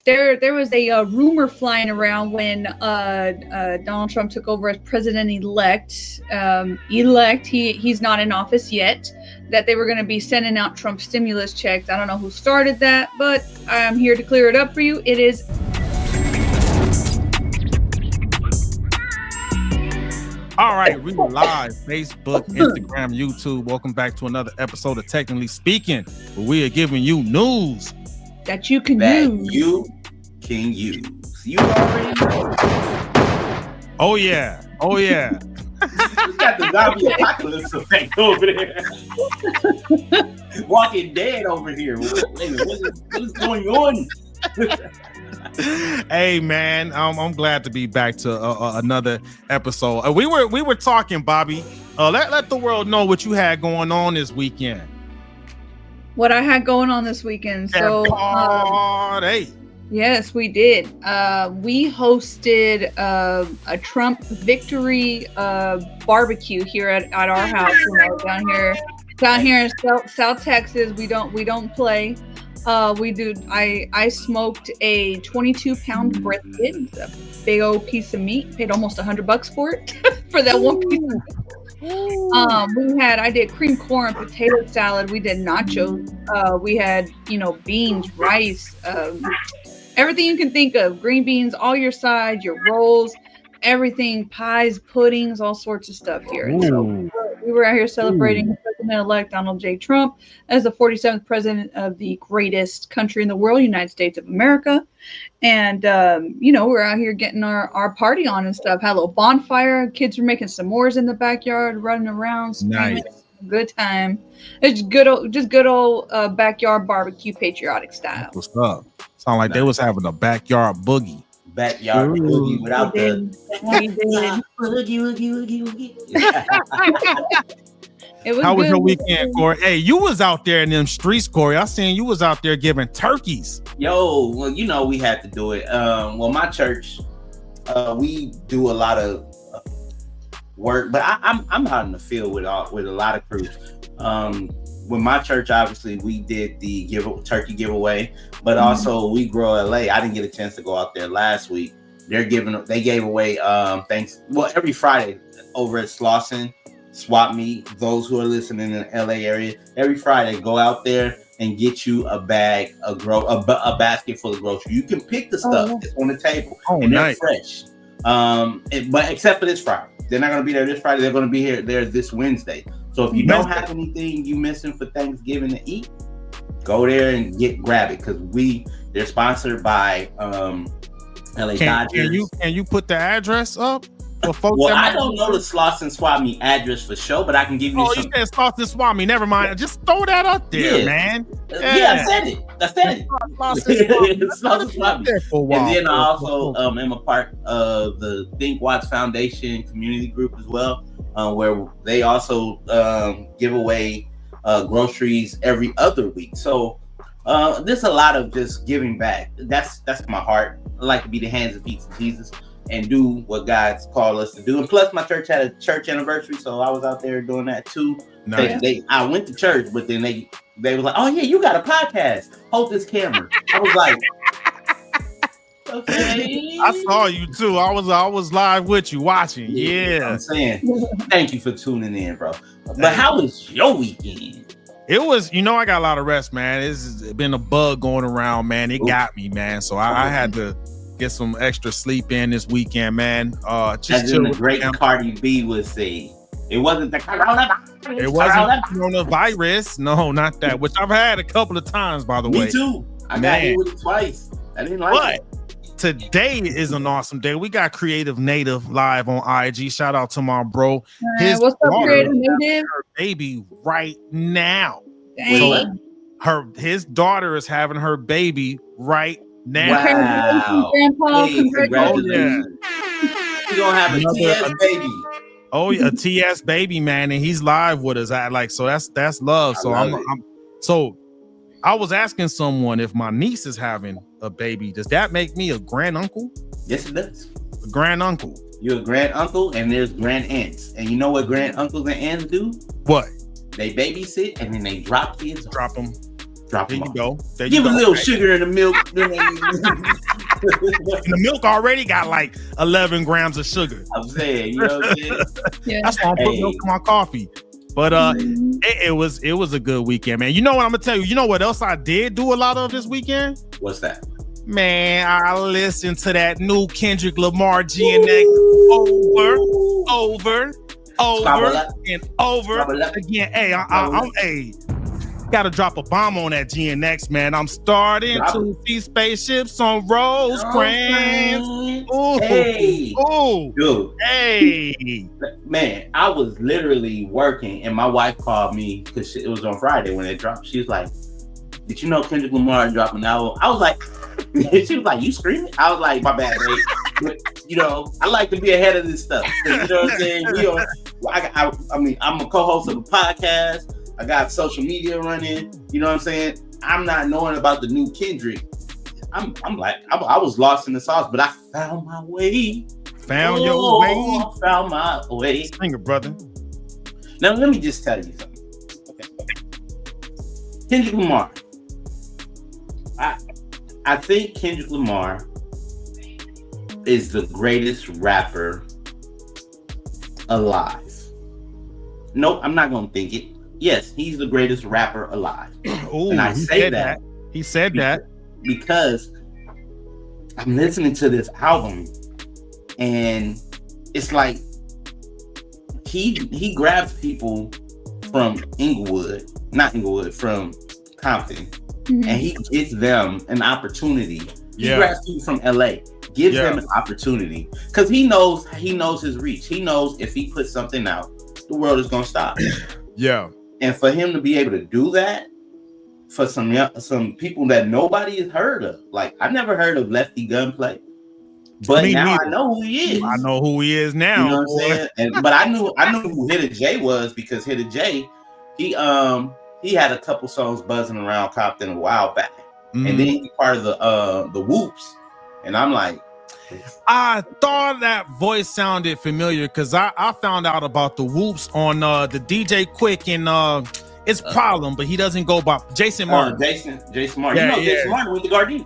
there was a rumor flying around when Donald Trump took over as president-elect. He's not in office yet. That they were going to be sending out Trump stimulus checks. I don't know who started that, but I'm here to clear it up for you. It is. All right, we live, Facebook, Instagram, YouTube. Welcome back to another episode of Technically Speaking, where we are giving you news that you can use. You already know. Oh yeah. You got the zombie apocalypse effect over there. Walking Dead over here. What is going on? Hey man, I'm glad to be back to another episode. We were talking, Bobby. Let the world know what you had going on this weekend. What I had going on this weekend. So, yes, we did. We hosted a Trump victory barbecue here at our house. Down here in South Texas. We don't play. I smoked a 22-pound brisket, a big old piece of meat. Paid almost $100 for it for that one piece of meat. I did cream corn, potato salad. We did nachos. We had, beans, rice, everything you can think of. Green beans, all your sides, your rolls, everything, pies, puddings, all sorts of stuff here. And so we were out here celebrating President-elect Donald J. Trump as the 47th president of the greatest country in the world, United States of America. And, we're out here getting our party on and stuff. Had a little bonfire. Kids were making s'mores in the backyard, running around. Nice. Good time. It's good old backyard barbecue, patriotic style. What's up? Sound like they was having a backyard boogie. Backyard boogie without the boogie. How was your weekend, Corey? Hey, you was out there in them streets, Corey. I seen you was out there giving turkeys. Yo, well, we had to do it. My church, we do a lot of work, but I'm out in the field with a lot of crews. With my church, obviously, we did the turkey giveaway, but also we grow LA. I didn't get a chance to go out there last week. They gave away every Friday over at Slauson Swap Meet. Those who are listening in the LA area, every Friday, go out there and get you a bag of a basket full of groceries. You can pick the stuff that's on the table, and they're fresh. But except for this Friday, they're not going to be there this Friday. They're going to be there this Wednesday. So if you don't have anything you missing for Thanksgiving to eat, go there and grab it, because they're sponsored by LA Dodgers. Can you put the address up for folks? Well, I don't know the Slauson Swap Meet address for sure, but I can give you. You said Slauson Swap Meet. Never mind. Just throw that out there, man. Yeah, I said it. Slauson Swap Meet. And then I also am a part of the Think Watch Foundation community group as well, where they also give away groceries every other week. So there's a lot of just giving back. That's my heart. I like to be the hands and feet of Jesus and do what God's called us to do. And plus, my church had a church anniversary, so I was out there doing that too. Nice. I went to church, but then they was like, "Oh yeah, you got a podcast. Hold this camera." I was like, "Okay." I saw you too. I was live with you watching. Yeah. I'm saying, thank you for tuning in, bro. But how was your weekend? It was, I got a lot of rest, man. It's been a bug going around, man. It got me, man. So I had to get some extra sleep in this weekend, man. Just the great Cardi B would say, it wasn't the coronavirus. It wasn't coronavirus. No, not that. Which I've had a couple of times, by the way. Me too. I got hit with it twice. I didn't like it. Today is an awesome day. We got Creative Native live on IG. Shout out to my bro. What's up, Creative Native? Her baby right now. Dang. So his daughter is having her baby right now. Wow. Grandpa, congratulations. You're gonna have a TS baby. Oh yeah, a TS baby, man, and he's live with us. So that's love. So I was asking someone if my niece is having a baby, does that make me a grand uncle? Yes, it does. A grand uncle. You're a grand uncle, and there's grand aunts. And you know what grand uncles and aunts do? What? They babysit and then they drop kids. Drop them. Drop There them you off. go. There Give you a go. little sugar in the milk. And the milk already got like 11 grams of sugar. I'm saying, you know what I'm saying? Yeah. That's why I put milk in my coffee. But it was a good weekend, man. You know what I'm gonna tell you? You know what else I did do a lot of this weekend? What's that? Man, I listened to that new Kendrick Lamar GNX over and over again. Hey, I'm gotta drop a bomb on that GNX, man. I'm starting to see spaceships on Rosecrans. Dude. Hey. Man, I was literally working and my wife called me because it was on Friday when it dropped. She was like, did you know Kendrick Lamar dropped an album? I was like, she was like, you screaming? I was like, my bad, babe. But, you know, I like to be ahead of this stuff. You know what I'm saying? I'm a co-host of a podcast. I got social media running. You know what I'm saying? I'm not knowing about the new Kendrick. I was lost in the sauce, but I found my way. Found your way. I found my way. Singer, brother. Now, let me just tell you something. Okay. Kendrick Lamar. I think Kendrick Lamar is the greatest rapper alive. Nope, I'm not going to think it. Yes, he's the greatest rapper alive. Ooh, and I say that. He said that. Because I'm listening to this album and it's like he grabs people from from Compton, and he gives them an opportunity. He grabs people from LA, gives them an opportunity because he knows his reach. He knows if he puts something out, the world is gonna stop. And for him to be able to do that for some people that nobody has heard of, like I never heard of Lefty Gunplay, but now I know who he is. I know who he is now. You know what I'm saying? But I knew who Hitta J was because Hitta J, he had a couple songs buzzing around Compton a while back, and then he part of the Whoops, and I'm like, I thought that voice sounded familiar because I found out about the Whoops on the DJ Quick and it's Problem, but he doesn't go by Jason Martin. Jason Martin. Yeah, Jason Martin with the Gardenia.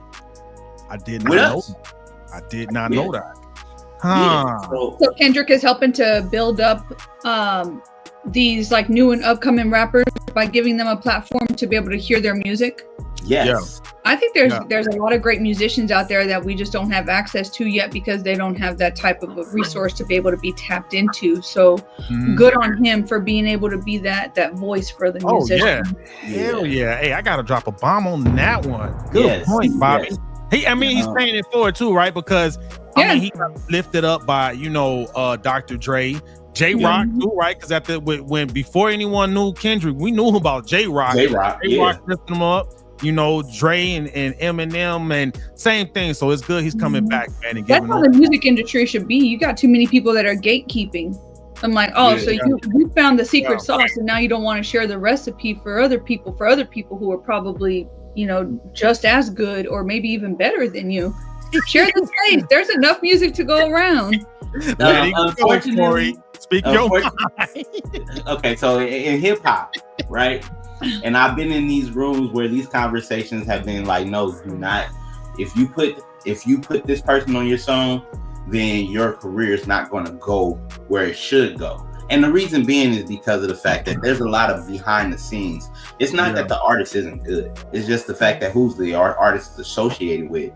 I did not know that. I did not know that. So Kendrick is helping to build up these like new and upcoming rappers by giving them a platform to be able to hear their music. Yes. I think there's a lot of great musicians out there that we just don't have access to yet because they don't have that type of a resource to be able to be tapped into. So good on him for being able to be that voice for the musician. Hell yeah. Hey, I gotta drop a bomb on that one. Good point, Bobby. He's paying it forward too, right? Because I mean, he got lifted up by Dr. Dre, J Rock too, right? Because when before anyone knew Kendrick, we knew about J Rock. J Rock lifted him up. Dre and Eminem and same thing. So it's good he's coming back, man. And that's how the music industry should be. You got too many people that are gatekeeping. I'm like, you found the secret sauce, and now you don't want to share the recipe for other people who are probably just as good or maybe even better than you. Share the space. There's enough music to go around. Unfortunately, speak your mind. Okay, so in hip hop, right? And I've been in these rooms where these conversations have been like, no, do not. If you put this person on your song, then your career is not going to go where it should go. And the reason being is because of the fact that there's a lot of behind the scenes. It's not that the artist isn't good. It's just the fact that who's the artist is associated with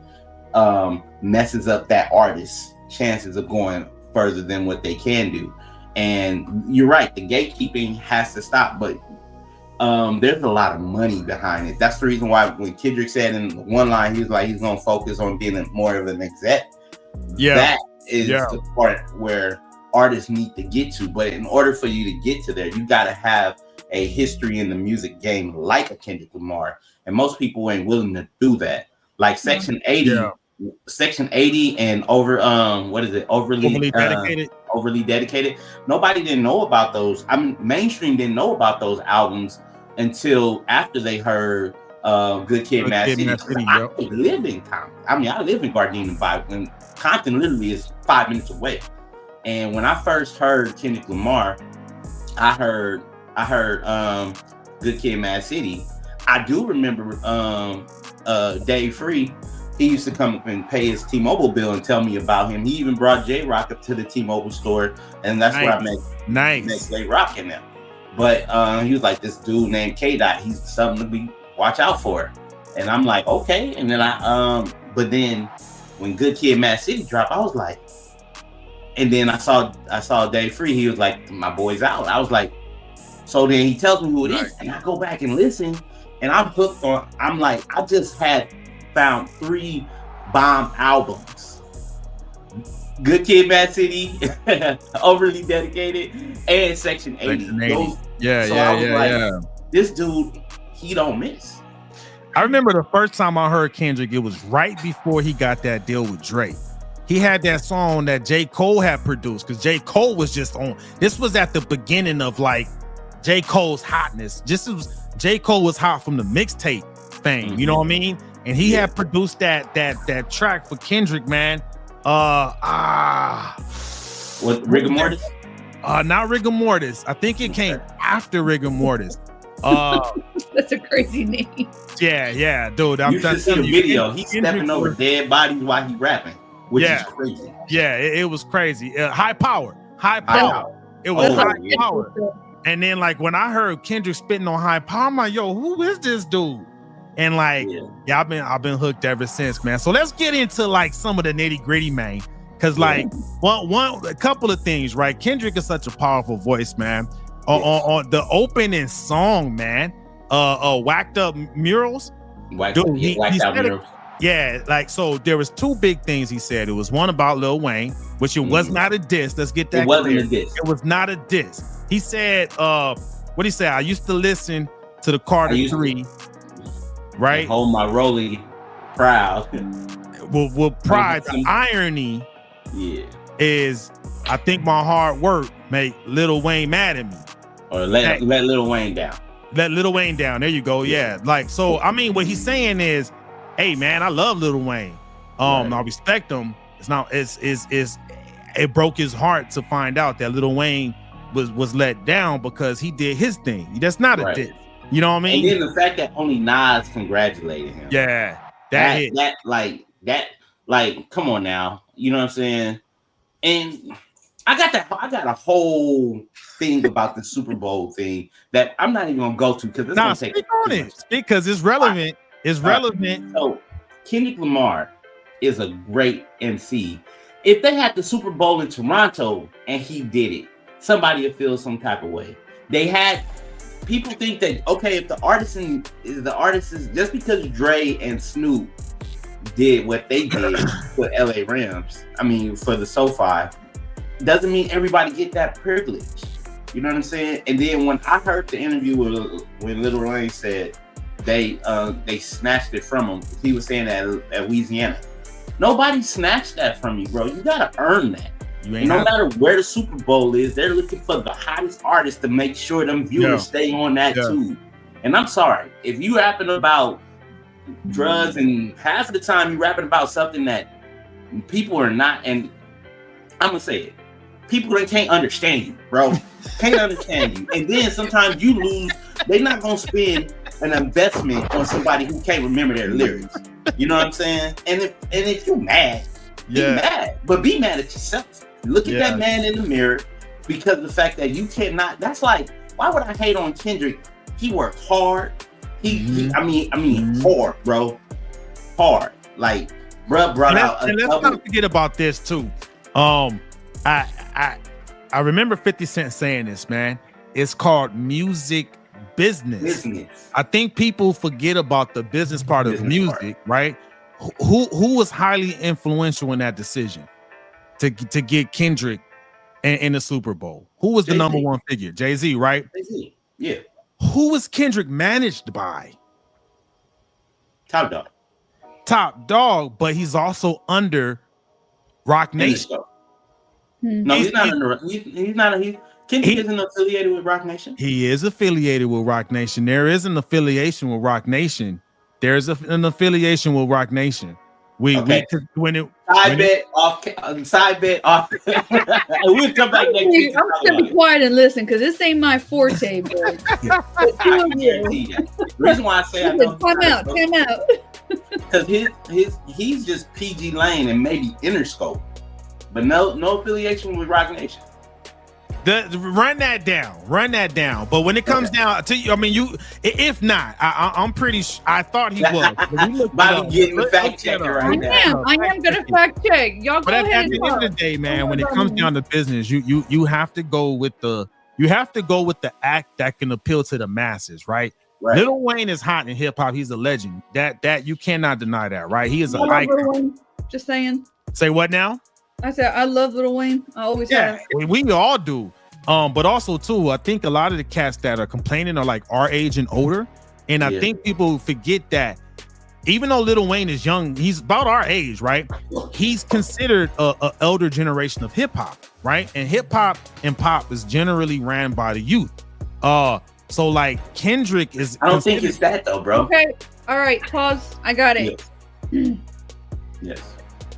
messes up that artist's chances of going further than what they can do. And you're right, the gatekeeping has to stop, but there's a lot of money behind it. That's the reason why when Kendrick said in one line, he was like, he's going to focus on being more of an exec. That is the part where artists need to get to. But in order for you to get to there, you got to have a history in the music game like a Kendrick Lamar. And most people ain't willing to do that. Like Section 80, Section 80 and overly dedicated. Nobody didn't know about those. Mainstream didn't know about those albums until after they heard Good Kid, Mad City. I live in Compton. I live in Gardena Vibe, and Compton literally is 5 minutes away. And when I first heard Kendrick Lamar, I heard Good Kid, Mad City. I do remember Dave Free. He used to come up and pay his T-Mobile bill and tell me about him. He even brought J-Rock up to the T-Mobile store, and that's where I met J-Rock in them. But he was like, this dude named K-Dot, he's something to be watch out for. And I'm like, okay. And then but then when Good Kid, Mad City dropped, I was like, and then I saw Dave Free. He was like, my boy's out. I was like, so then he tells me who it is, and I go back and listen, and I'm hooked on. I'm like, I just had found 3 bomb albums: Good Kid, Mad City, Overly Dedicated, and Section 80. This dude, he don't miss. I remember the first time I heard Kendrick, it was right before he got that deal with Drake. He had that song that J. Cole had produced, because J. Cole was just on. This was at the beginning of like J. Cole's hotness. J. Cole was hot from the mixtape thing, you know what I mean? And he had produced that track for Kendrick, man. What, Rigor Mortis? Not Rigor Mortis. I think it came after Rigor Mortis. That's a crazy name. Yeah, dude. You should see the video. He's stepping over dead bodies while he's rapping, which is crazy. Yeah, it was crazy. High power. It was high power. And then like when I heard Kendrick spitting on high power, I'm like, yo, who is this dude? And like, I've been hooked ever since, man. So let's get into like some of the nitty gritty, man. Cause like a couple of things, right? Kendrick is such a powerful voice, man. On the opening song, man, Whacked Up Murals. Whacked Out Murals. Yeah, like, so there was 2 big things he said. It was one about Lil Wayne, which it was not a diss. Let's get that It wasn't a diss. It was not a diss. He said, what he said? I used to listen to the Carter 3, right? Hold my rollie proud. With pride, the irony is, I think my hard work make Lil Wayne mad at me. Or let Lil Wayne down. Let Lil Wayne down. There you go. Yeah. Like, so, I mean, what he's saying is, hey, man, I love Lil Wayne. I respect him. It broke his heart to find out that Lil Wayne was let down because he did his thing. That's not a diss. You know what I mean? And then the fact that only Nas congratulated him. Yeah. Like, come on now. You know what I'm saying? And I got a whole thing about the Super Bowl thing that I'm not even gonna go to because it's gonna take on it because it's relevant. It's relevant. So Kendrick Lamar is a great MC. If they had the Super Bowl in Toronto and he did it, somebody would feel some type of way. People think that, okay, if the artist is just because Dre and Snoop did what they did with LA Rams, for the SoFi, doesn't mean everybody get that privilege. You know what I'm saying? And then when I heard the interview when Lil Wayne said they snatched it from him, he was saying that at Louisiana. Nobody snatched that from you, bro. You gotta earn that. No matter where the Super Bowl is, they're looking for the hottest artists to make sure them viewers stay on that too. And I'm sorry, if you rapping about drugs and half of the time you rapping about something that people are not, and I'm gonna say it, people that can't understand you, bro. Can't understand you. And then sometimes you lose, they're not gonna spend an investment on somebody who can't remember their lyrics. You know what I'm saying? And if you're mad, be mad, but be mad at yourself. Look at that man in the mirror, because the fact that you cannot, that's like, why would I hate on Kendrick? He worked hard. Hard, bro. Hard. Like, bro brought out and let's not forget about this too. I remember 50 Cent saying this, man. It's called music business. I think people forget about the business part of music, right? Who was highly influential in that decision to get Kendrick in the Super Bowl? Who was the number one figure? Jay-Z, right? Jay-Z. Yeah. Who was Kendrick managed by? Top Dog. Top Dog, but he's also under Rock Nation. No, he's not under. Kendrick isn't affiliated with Rock Nation. He is affiliated with Rock Nation. There is an affiliation with Rock Nation. There's an affiliation with Rock Nation. We side bet off. We'll come back next week. I'm gonna be quiet and listen because this ain't my forte, bro. The reason why I say I know time out. Because he's just PG Lane and maybe Interscope, but no affiliation with Rock Nation. Run that down. But when it comes down to you, I mean, if not, I'm pretty sure. I thought he was. Bobby getting the fact checker right now. I am gonna fact check. Y'all go ahead. At the end of the day, man, when it comes down to business, you have to go with the act that can appeal to the masses, right? Right. Lil Wayne is hot in hip hop. He's a legend. That you cannot deny that, right? He is an icon. Just saying. Say what now? I said I love Lil Wayne. I always have. We all do. But also too, I think a lot of the cats that are complaining are like our age and older, and I think people forget that even though Lil Wayne is young, he's about our age, right? He's considered a elder generation of hip hop, right? And hip hop and pop is generally ran by the youth. So like Kendrick is. I don't think it's that though, bro. Okay, all right, pause. I got it. Yes.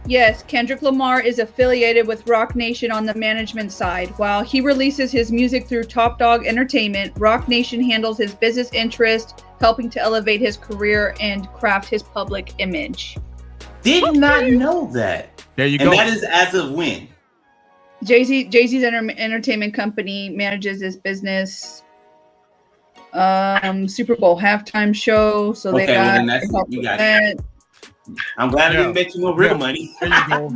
Yes, Kendrick Lamar is affiliated with Rock Nation on the management side. While he releases his music through Top Dog Entertainment, Rock Nation handles his business interest, helping to elevate his career and craft his public image. Did not know that. There you and go. That is as of when? Jay-Z's entertainment company manages this business. Super Bowl halftime show. So they got, you got it. I'm glad I didn't bet you no real money. There you go.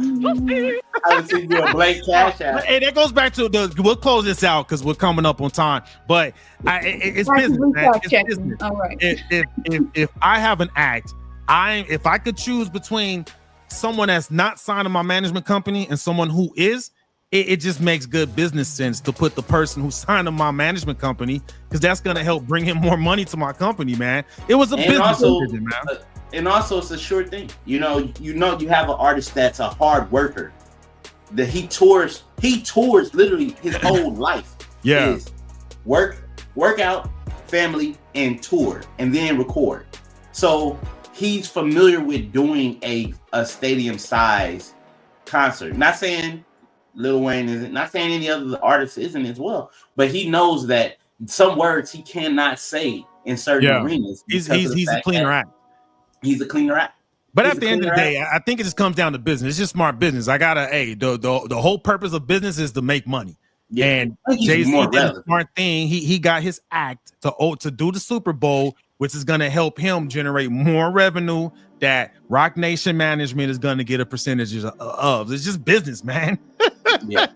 I would send you a blank cash out. Hey, that goes back to we'll close this out because we're coming up on time. But it's business, man. It's business. All right. If I have an act, if I could choose between someone that's not signed to my management company and someone who is, it just makes good business sense to put the person who signed to my management company because that's gonna help bring in more money to my company, man. It was a business decision, man. And also, it's a sure thing. You know, you have an artist that's a hard worker. That he tours literally his whole life. Yeah, is workout, family, and tour, and then record. So he's familiar with doing a stadium size concert. Not saying Lil Wayne isn't. Not saying any other artist isn't as well. But he knows that some words he cannot say in certain arenas. He's a cleaner act. He's a cleaner act. But at the end of the day, I think it just comes down to business. It's just smart business. The whole purpose of business is to make money. Yeah. And Jay-Z did a smart thing. He got his act to do the Super Bowl, which is going to help him generate more revenue that Rock Nation management is going to get a percentage of. It's just business, man. Yeah.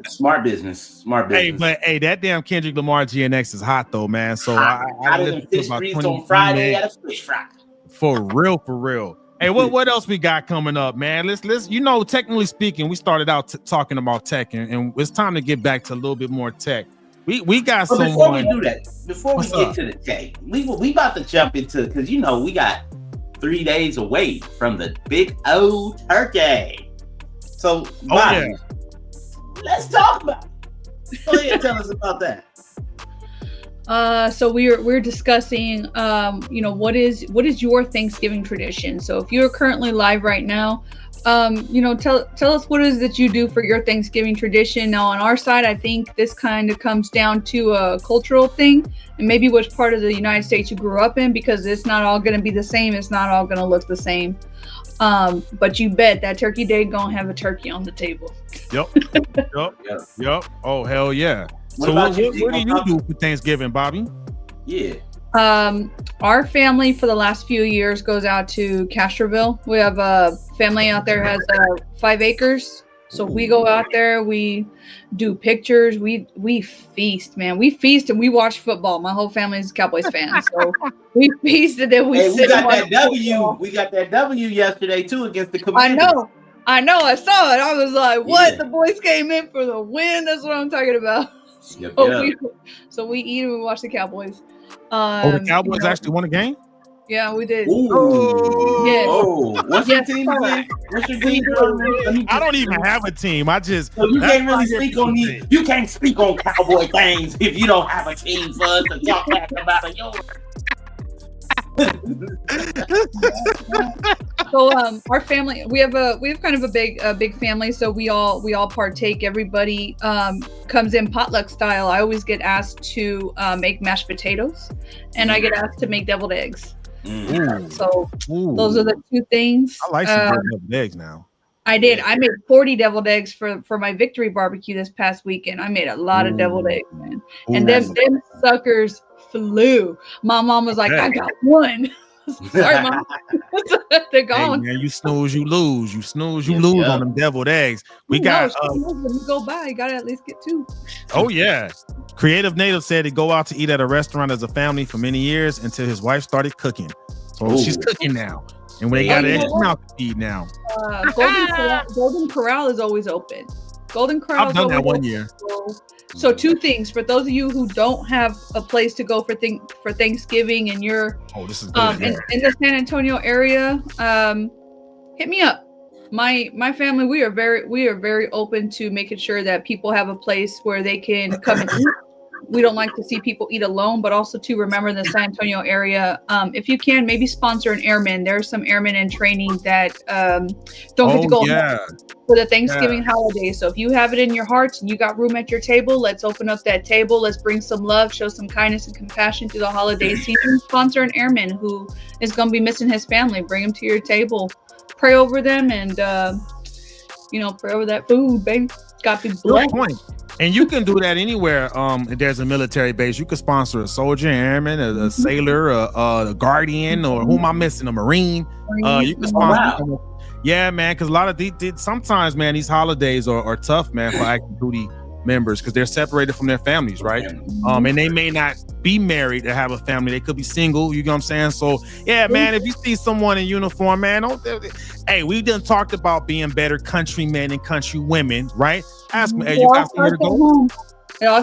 Smart business. Hey, that damn Kendrick Lamar GNX is hot though, man. So I didn't fish freeze on Friday at a fish fry. For real. Hey, what else we got coming up, man? Let's technically speaking, we started out talking about tech, and it's time to get back to a little bit more tech. We got some. Before we do that, before we get to the tech, we about to jump into because we got 3 days away from the big old turkey. So, let's talk about it. Go ahead and tell us about that. So we're discussing, what is your Thanksgiving tradition? So if you're currently live right now, tell us what it is that you do for your Thanksgiving tradition. Now on our side, I think this kind of comes down to a cultural thing and maybe which part of the United States you grew up in, because it's not all going to be the same. It's not all going to look the same. But you bet that Turkey Day gonna have a turkey on the table. Yep. Oh, hell yeah. What do you do for Thanksgiving, Bobby? Yeah. Our family for the last few years goes out to Castroville. We have a family out there has 5 acres. So we go out there, we do pictures, we feast, man. We feast and we watch football. My whole family is Cowboys fans. So we feasted and we got that W. We got that W yesterday too against the Commanders. I know. I saw it. I was like, what? Yeah. The boys came in for the win. That's what I'm talking about. So we eat and we watch the Cowboys. The Cowboys actually won a game? Yeah, we did. Yeah. What's your team? What's your team? I don't even have a team. So you can't really speak on these. You can't speak on Cowboy things if you don't have a team for us to talk back about it. So our family, we have kind of a big family, so we all partake. Everybody comes in potluck style. I always get asked to make mashed potatoes, and I get asked to make deviled eggs. So those are the two things. I like some deviled eggs now. I did. I made 40 deviled eggs for my victory barbecue this past weekend. I made a lot of deviled eggs, man. And them suckers flew. My mom was like, I got one. Sorry, Mom. They're gone. Hey, man, you snooze, you lose. You snooze, you lose on them deviled eggs. We got when you go by, you gotta at least get two. Oh yeah. Creative Native said he'd go out to eat at a restaurant as a family for many years until his wife started cooking. So she's cooking now. And we got it out to eat now. Golden Corral is always open. Golden Corral. I've done that one year. So two things for those of you who don't have a place to go for Thanksgiving and you're this is good. In the San Antonio area, hit me up. My family, we are very open to making sure that people have a place where they can come and eat. We don't like to see people eat alone, but also to remember the San Antonio area. If you can, maybe sponsor an airman. There are some airmen in training that don't get to go for the Thanksgiving holiday. So if you have it in your hearts and you got room at your table, let's open up that table. Let's bring some love, show some kindness and compassion through the holiday season. Sponsor an airman who is going to be missing his family. Bring him to your table. Pray over them and, pray over that food, baby. Got to be blessed. And you can do that anywhere. If there's a military base, you can sponsor a soldier, an airman, a sailor, a guardian, or who am I missing? A Marine. You can sponsor. Yeah, man. Because a lot of sometimes, man, these holidays are tough, man, for active duty members because they're separated from their families, right? And they may not be married to have a family. They could be single. You know what I'm saying? So, yeah, man. If you see someone in uniform, man, hey, we done talked about being better countrymen and countrywomen, right? Ask me, hey, you got somewhere to go? Or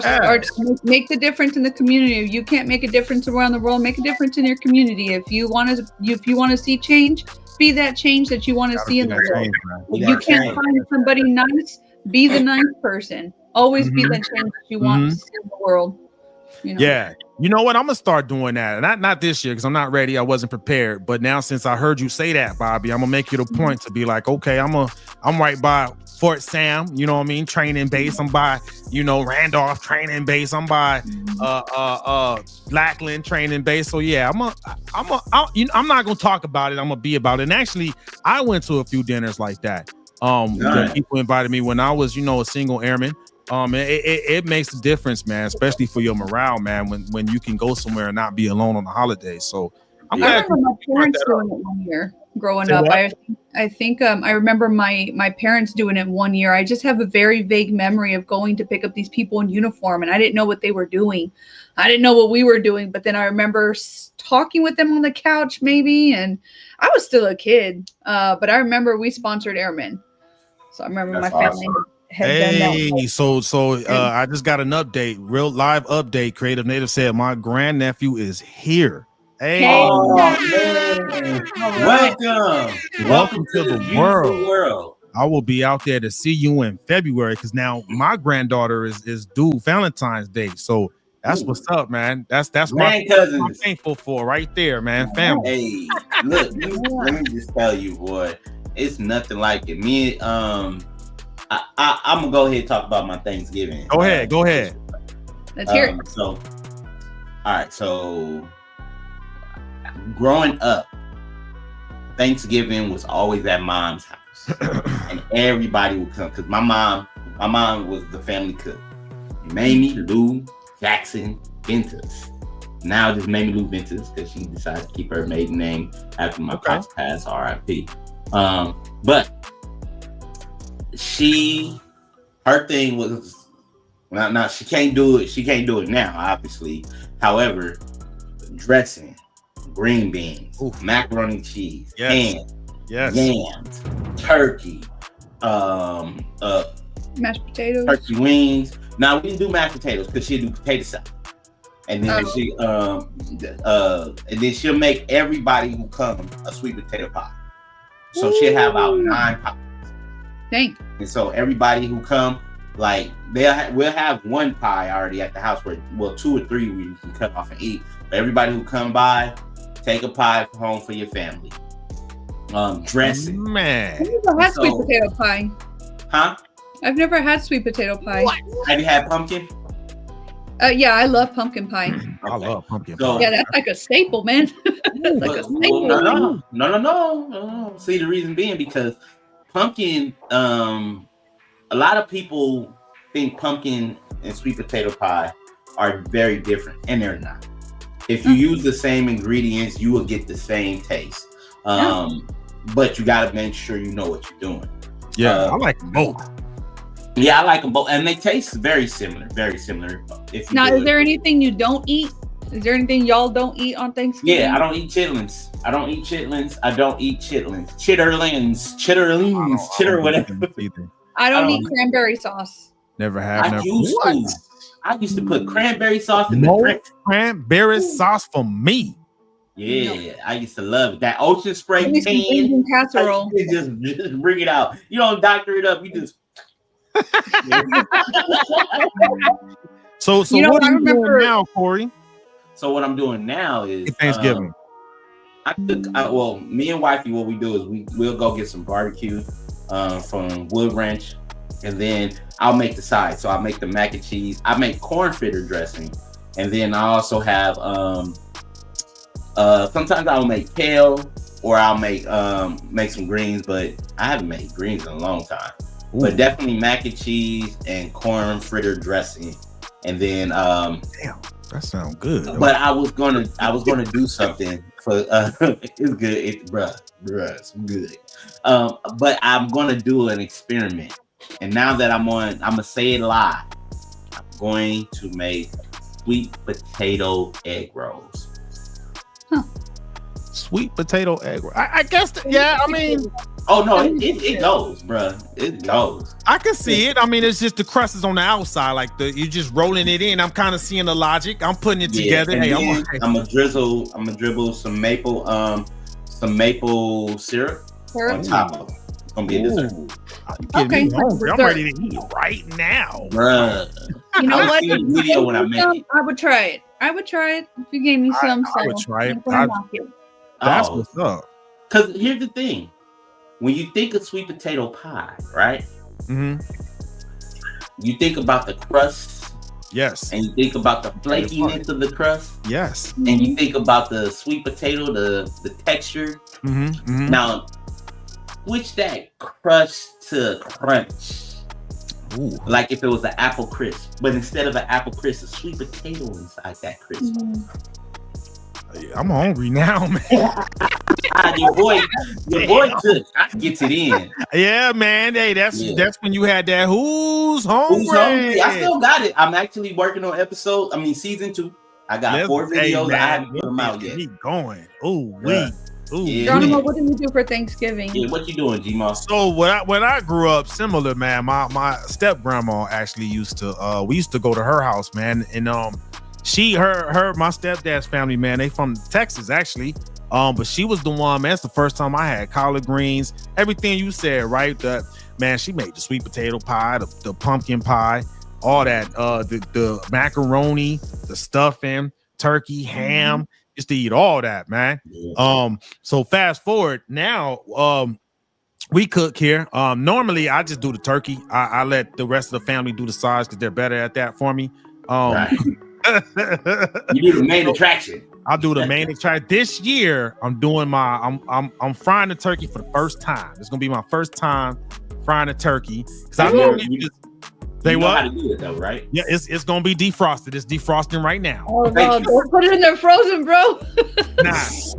make the difference in the community. If you can't make a difference around the world, make a difference in your community. If you want to see change, be that change that you want to see in the world. If you can't find somebody nice, be the nice person. Always be the change that you want to see in the world. Yeah. You know what? I'm gonna start doing that. Not this year because I'm not ready. I wasn't prepared. But now since I heard you say that, Bobby, I'm gonna make it a point to be like, okay, I'm right by Fort Sam, you know what I mean? Training base. I'm by, Randolph training base. I'm by Lackland training base. So yeah, I'm not gonna talk about it. I'm gonna be about it. And actually, I went to a few dinners like that. People invited me when I was, a single airman. It makes a difference, man, especially for your morale, man, when you can go somewhere and not be alone on the holidays. So I'm glad. I remember my parents doing it one year growing up. I think I remember my parents doing it one year. I just have a very vague memory of going to pick up these people in uniform, and I didn't know what they were doing. I didn't know what we were doing, but then I remember talking with them on the couch, maybe, and I was still a kid. But I remember we sponsored airmen, so I remember my family. Hey, so I just got an update, real live update. Creative Native said my grandnephew is here. Hey, man. Welcome to the world. I will be out there to see you in February because now my granddaughter is due Valentine's Day. So that's what's up, man. That's what I'm thankful for right there, man. Family. Hey, look, let me just tell you, boy, it's nothing like it. Me, I'm gonna go ahead and talk about my Thanksgiving. Go ahead. Let's hear it. So, all right. So, growing up, Thanksgiving was always at Mom's house, and everybody would come because my mom was the family cook. Mamie Lou Jackson Ventus. Now just Mamie Lou Ventus because she decided to keep her maiden name after my pops passed. R.I.P. But her thing was now she can't do it. She can't do it now, obviously. However, dressing, green beans, macaroni and cheese, ham, yams, turkey, mashed potatoes, turkey wings. Now we didn't do mashed potatoes because she'd do potato salad, and then she'll make everybody who comes a sweet potato pie. So she'll have about 9 pies. Dang. And so everybody who come, like we'll have 1 pie already at the house where 2 or 3 we can cut off and eat. But everybody who come by, Take a pie home for your family. Dressing. Man. I've never had sweet potato pie. Huh? I've never had sweet potato pie. What? Have you had pumpkin? Yeah, I love pumpkin pie. I love pumpkin So- pie. Yeah, that's like a staple, man. That's like a staple. No. See, the reason being because pumpkin, a lot of people think pumpkin and sweet potato pie are very different, and they're not. If you use the same ingredients, you will get the same taste. But you got to make sure you know what you're doing. Yeah, I like them both. Yeah, I like them both, and they taste very similar. Very similar. If you Now, do is it. there anything you don't eat? Is there anything y'all don't eat on Thanksgiving? Yeah, I don't eat chitlins. I don't eat chitlins. Chitterlings, chitter, whatever. I don't eat cranberry sauce. Never have. I used to put cranberry sauce in No the cranberry sauce for me. Yeah, I used to love it. That ocean spray Give me some beans can. and casserole. Just bring it out. You don't doctor it up. You just. So You know, what I are you remember- doing now, Corey? So what I'm doing now is Thanksgiving. Me and wifey, what we do is we'll go get some barbecue from Wood Ranch, and then I'll make the sides. So I'll make the mac and cheese. I make corn fritter dressing, and then I also have sometimes I'll make kale, or I'll make some greens, but I haven't made greens in a long time. Ooh. But definitely mac and cheese and corn fritter dressing, and then Damn, that sounds good. but I was gonna do something for it's good, bruh, it's good. But I'm gonna do an experiment, and now that I'm gonna say it live. I'm going to make sweet potato egg rolls. Sweet potato egg. I guess. I mean, Oh no, it goes, bruh. It goes. I can see it. I mean, it's just the crust is on the outside, like you're just rolling it in. I'm kind of seeing the logic. I'm putting it together. And Hey, then I'm gonna dribble some maple syrup on top of it. It's gonna be a dessert. Ooh, you getting me Okay, hungry. I'm dessert. ready to eat right now. Bruh. You know I was what? seeing the video when I make it. I would try it. If you gave me some. I would try it. I'm gonna knock it. That's what's up. Because here's the thing. When you think of sweet potato pie, right? Mm-hmm. You think about the crust, Yes. and you think about the flakiness of the crust, Yes. and you think about the sweet potato, the texture. Mm-hmm. Mm-hmm. Now, switch that crust to crunch. Ooh. Like if it was an apple crisp, but instead of an apple crisp, a sweet potato inside that crisp. I'm hungry now, man. Your boy gets it in. Yeah, man. Hey, that's when you had that who's hungry. Who's hungry? I still got it. I'm actually working on season 2. I got 4 videos. I haven't put them out yet. Keep going. Ooh, Yeah. Ooh. Yeah. Geronimo, what did you do for Thanksgiving? Yeah, what you doing, G-Moss? So when I grew up, similar, man. My step grandma actually used to. We used to go to her house, man, and my stepdad's family, man. They from Texas, actually. But she was the one, man. It's the first time I had collard greens. Everything you said, right? Man, she made the sweet potato pie, the pumpkin pie, all that. The macaroni, the stuffing, turkey, ham. Used to eat all that, man. Yeah. So fast forward now, we cook here. Normally I just do the turkey. I let the rest of the family do the sides because they're better at that for me. Right. You do the main attraction. I'll do the main attraction. This year, I'm doing I'm frying the turkey for the first time. It's gonna be my first time frying a turkey because I normally just You know how to do it though, right? Yeah, it's gonna be defrosted. It's defrosting right now. Oh no, don't put it in there frozen, bro.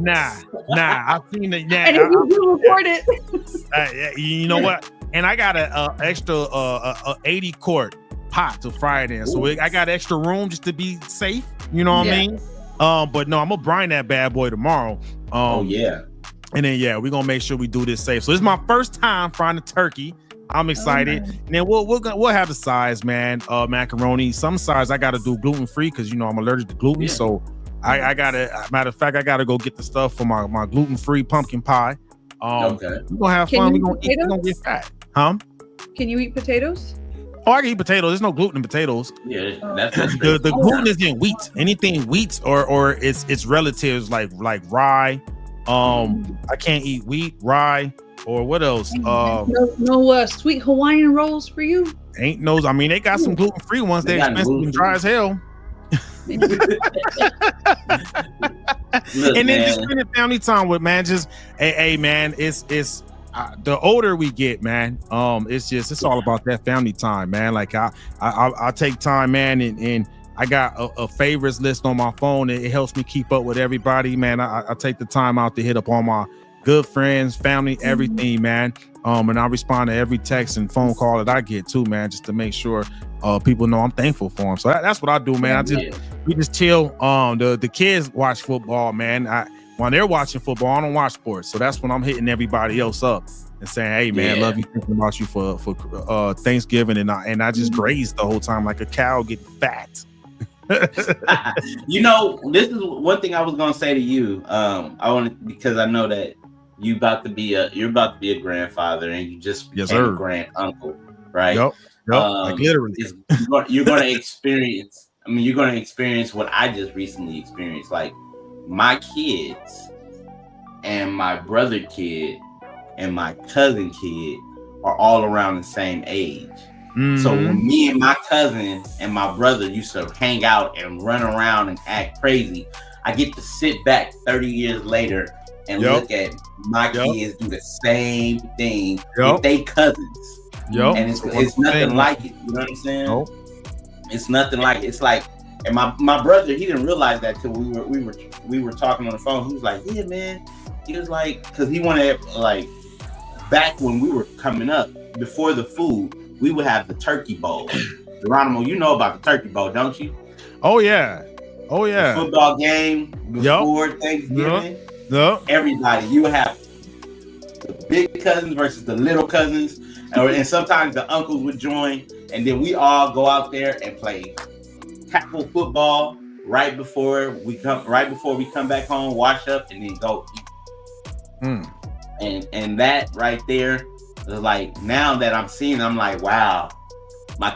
Nah. I've seen it. Yeah, And if you do record it. You know what? And I got a extra 80 quart pot to fry it in, so I got extra room just to be safe. You know what I mean? But no, I'm gonna brine that bad boy tomorrow. And then we're gonna make sure we do this safe. So this is my first time frying the turkey. I'm excited. And then we'll have the sides, man. Macaroni. Some sides I gotta do gluten free because I'm allergic to gluten. So I gotta. Matter of fact, I gotta go get the stuff for my gluten free pumpkin pie. We're gonna have fun. We're gonna get fat. Huh? Can you eat potatoes? Oh, I can eat potatoes. There's no gluten in potatoes. Yeah, that's the gluten is in wheat. Anything wheat or its relatives like rye. I can't eat wheat, rye, or what else? No sweet Hawaiian rolls for you. Ain't no. I mean, they got some gluten free ones. They're expensive and dry as hell. And then just spending family time with, man. Just hey man, it's the older we get, man. It's all about that family time, man. Like I take time, man, and I got a favorites list on my phone. It helps me keep up with everybody, man. I take the time out to hit up all my good friends, family, everything, man. And I respond to every text and phone call that I get too, man, just to make sure people know I'm thankful for them. So that's what I do, man. We just chill. The kids watch football, man. When they're watching football, I don't watch sports. So that's when I'm hitting everybody else up and saying, hey, man, love you, thinking about you for Thanksgiving. And I just graze the whole time like a cow getting fat. You know, this is one thing I was gonna say to you. Because I know that you're about to be a grandfather and you just became a grand uncle, right? Yep. Like literally. You're gonna experience. I mean, you're gonna experience what I just recently experienced. Like my kids and my brother kid and my cousin kid are all around the same age. Mm-hmm. So when me and my cousin and my brother used to hang out and run around and act crazy, I get to sit back 30 years later and look at my kids do the same thing with their cousins. And it's nothing like it. You know what I'm saying? It's nothing like it. It's like, and my brother, he didn't realize that till we were talking on the phone. He was like, yeah, man. He was like, because he wanted, like, back when we were coming up, before the food, we would have the turkey bowl. Geronimo, you know about the turkey bowl, don't you? Oh yeah. The football game before Thanksgiving. Everybody, you would have the big cousins versus the little cousins, and sometimes the uncles would join, and then we all go out there and play tackle football right before we come back home, wash up, and then go eat. And that right there. Like now that I'm seeing, I'm like, wow, my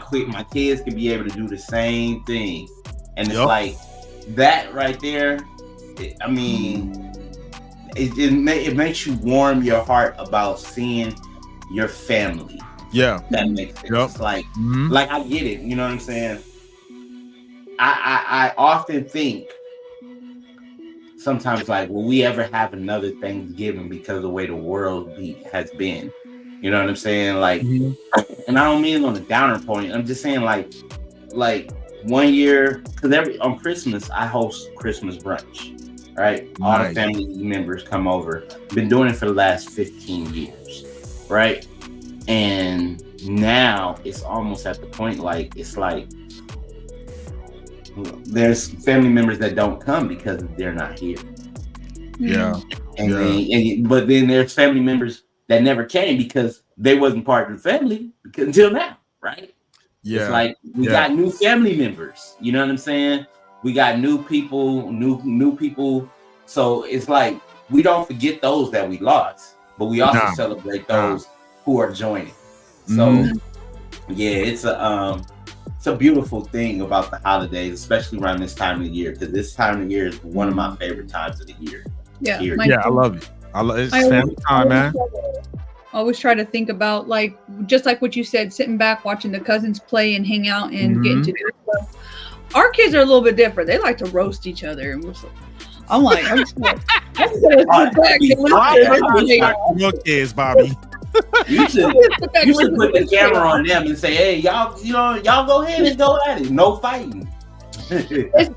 kids can be able to do the same thing, and it's like that right there. I mean, it makes you warm your heart about seeing your family. Yeah, that makes sense. It's like, like I get it. You know what I'm saying? I often think sometimes, like, will we ever have another Thanksgiving because of the way the world has been? You know what I'm saying? Like, and I don't mean it on a downer point. I'm just saying, like 1 year, because on Christmas I host Christmas brunch, right? Nice. All the family members come over. Been doing it for the last 15 years, right? And now it's almost at the point, like, it's like there's family members that don't come because they're not here. Yeah. But then there's family members that never came because they wasn't part of the family until now, right? Yeah. It's like we got new family members. You know what I'm saying? We got new people, new people. So it's like we don't forget those that we lost, but we also celebrate those who are joining. So it's a beautiful thing about the holidays, especially around this time of the year, because this time of the year is one of my favorite times of the year. Yeah, I love it. It's family time, man. Always try to think about, like, just like what you said, sitting back, watching the cousins play and hang out and getting to do stuff. Our kids are a little bit different. They like to roast each other. And I'm like, I'm just gonna sit back and listen. Your kids, Bobby. You should put the camera on them and say, hey, y'all go ahead and go at it. No fighting.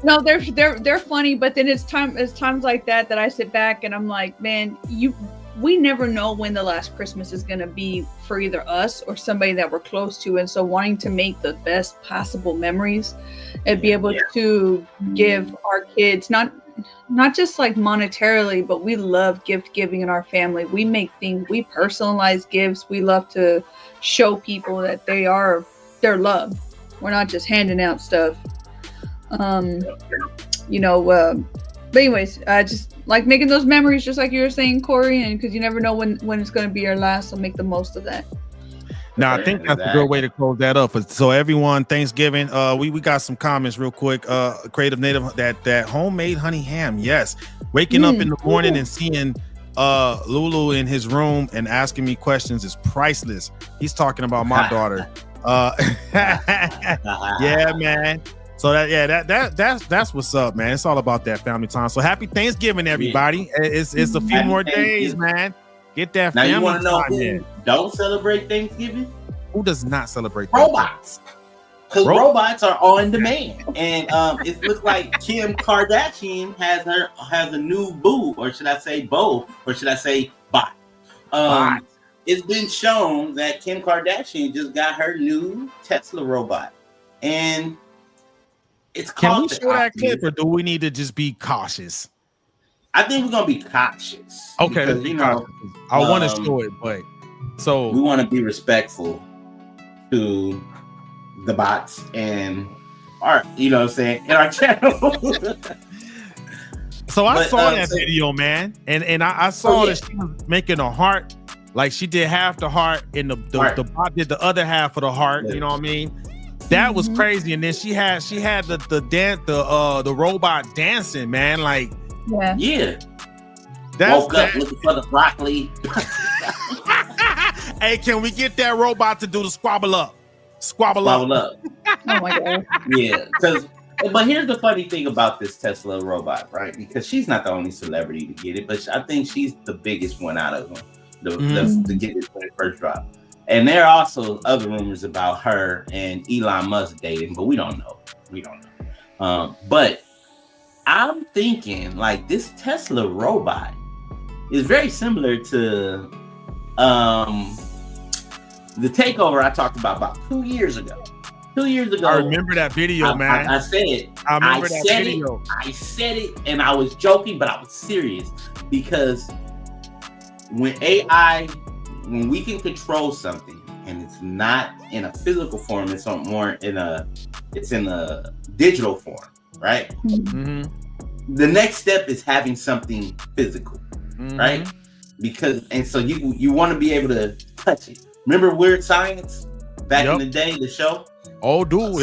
No, they're funny, but then it's times like that I sit back and I'm like, man, we never know when the last Christmas is gonna be for either us or somebody that we're close to, and so wanting to make the best possible memories and be able to give our kids not just like monetarily, but we love gift giving in our family. We make things, we personalize gifts. We love to show people that they're loved. We're not just handing out stuff. But anyways, just like making those memories, just like you were saying, Corey, and because you never know when it's going to be your last, so make the most of that. Now I think that's a good way to close that up. So everyone, Thanksgiving. We got some comments real quick. Creative Native, that homemade honey ham. Yes, waking up in the morning and seeing Lulu in his room and asking me questions is priceless. He's talking about my daughter. Yeah, man. So that's what's up, man. It's all about that family time. So happy Thanksgiving, everybody. It's a few more days, man. Get that family time. Now you want to know who don't celebrate Thanksgiving? Who does not celebrate robots? Because robots are on demand, and it looks like Kim Kardashian has a new boo, or should I say beau, or should I say bot? It's been shown that Kim Kardashian just got her new Tesla robot, and it's called. Can we show that clip, or do we need to just be cautious? I think we're gonna be cautious. Okay, because, you know, I want to show it, but so we want to be respectful to the bots and our, you know what I'm saying, in our channel. So I saw that video, man, and I saw that she was making a heart, like she did half the heart, and the bot did the other half of the heart. You know what I mean? That was crazy. And then she had the robot dancing, man, like. Yeah. Woke up looking for the broccoli. Hey, can we get that robot to do the squabble up? Squabble up. Oh my god. Yeah, but here's the funny thing about this Tesla robot, right? Because she's not the only celebrity to get it, but I think she's the biggest one out of them to get it when it first dropped. And there are also other rumors about her and Elon Musk dating, but we don't know. But I'm thinking like this Tesla robot is very similar to the takeover I talked about 2 years ago. 2 years ago. I remember that video, man. I said it. I remember that video. I said it, and I was joking, but I was serious because when we can control something and it's not in a physical form, it's in a digital form, right? Mm-hmm. The next step is having something physical, right? So you want to be able to touch it. Remember Weird Science back in the day, the show? Oh, dude,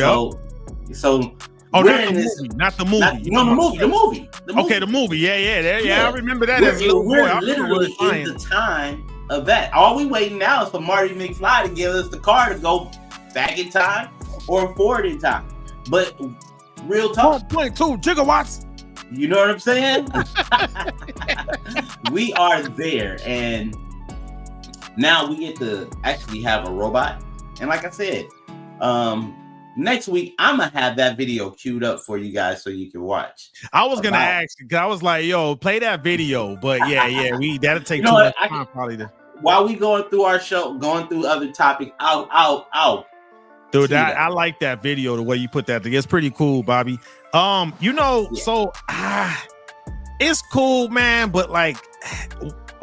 So not the movie. The movie. Okay, the movie. Yeah. I remember that as a little boy. We're literally in the time of that. All we waiting now is for Marty McFly to give us the car to go back in time or forward in time. But real talk, 1.2 gigawatts. You know what I'm saying? We are there, and now we get to actually have a robot. And like I said, next week I'm gonna have that video queued up for you guys so you can watch. I was gonna ask, because I was like, "Yo, play that video," but that'll take too much time probably. While we going through our show, going through other topics, out. Dude, I like that video, the way you put that together. It's pretty cool, Bobby. So it's cool, man, but like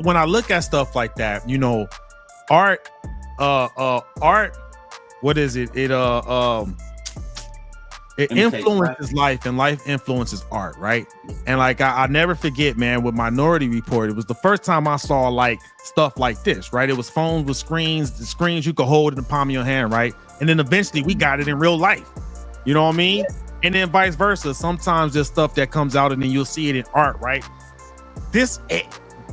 when I look at stuff like that, you know, art, what is it? It influences life, and life influences art, right? And like I never forget, man, with Minority Report, it was the first time I saw like stuff like this, right? It was phones with screens, the screens you could hold in the palm of your hand, right? And then eventually we got it in real life. You know what I mean? And then vice versa. Sometimes there's stuff that comes out and then you'll see it in art, right?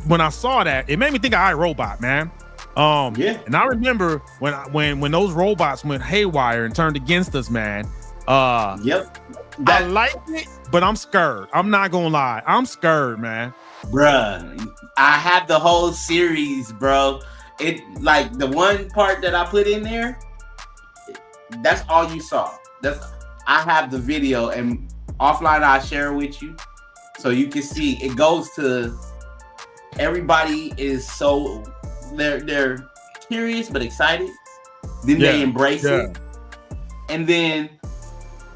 When I saw that, it made me think of iRobot, man. And I remember when those robots went haywire and turned against us, man. I like it, but I'm scared. I'm not gonna lie. I'm scared, man. Bruh, I have the whole series, bro. It like the one part that I put in there, that's all you saw. I have the video, and offline I'll share it with you so you can see. It goes to everybody is so they're curious but excited. Then they embrace it, and then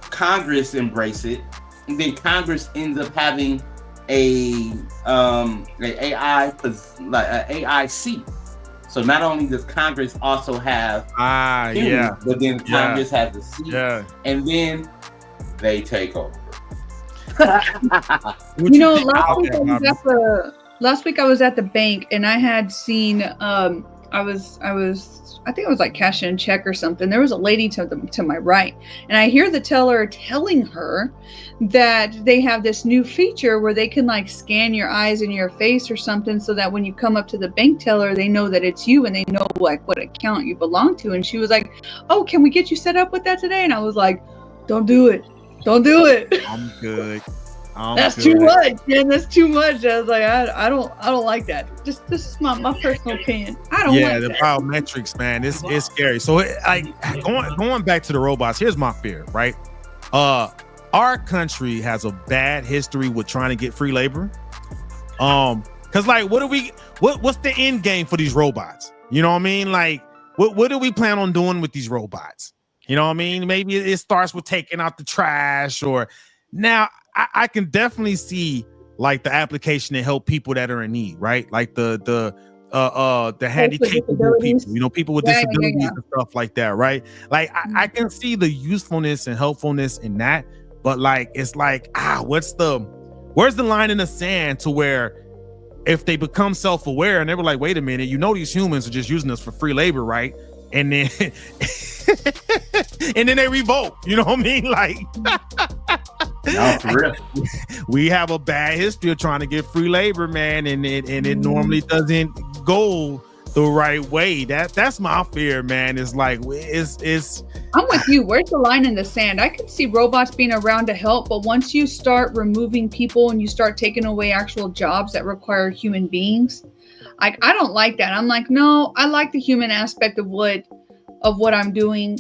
Congress embrace it, and then Congress ends up having an AI seat. So not only does Congress also have humans, but then Congress has a seat, and then they take over. You know, last week I was at the bank, and I had seen I think it was like cashing a check or something. There was a lady to my right, and I hear the teller telling her that they have this new feature where they can like scan your eyes and your face or something, so that when you come up to the bank teller, they know that it's you and they know like what account you belong to. And she was like, "Oh, can we get you set up with that today?" And I was like, "Don't do it. Don't do it." I'm good. That's too much, man. That's too much. I was like, I don't like that. Just this is my personal opinion. I don't like the that. biometrics, man. It's scary. So going back to the robots, here's my fear, right? Our country has a bad history with trying to get free labor. Because like what's the end game for these robots? You know what I mean? Like, what do we plan on doing with these robots? You know what I mean? Maybe it starts with taking out the trash, or now I can definitely see like the application to help people that are in need, right? Like the handicapped people, you know, people with disabilities and stuff like that, right? Like I can see the usefulness and helpfulness in that, but like it's like where's the line in the sand to where if they become self-aware and they were like, wait a minute, you know, these humans are just using us for free labor, right? And then and then they revolt, you know what I mean? Like no, for real. We have a bad history of trying to get free labor, man, and it normally doesn't go the right way. That's my fear, man. It's like it's I'm with you. Where's the line in the sand? I can see robots being around to help, but once you start removing people and you start taking away actual jobs that require human beings, I don't like that. I'm like, no, I like the human aspect of what I'm doing.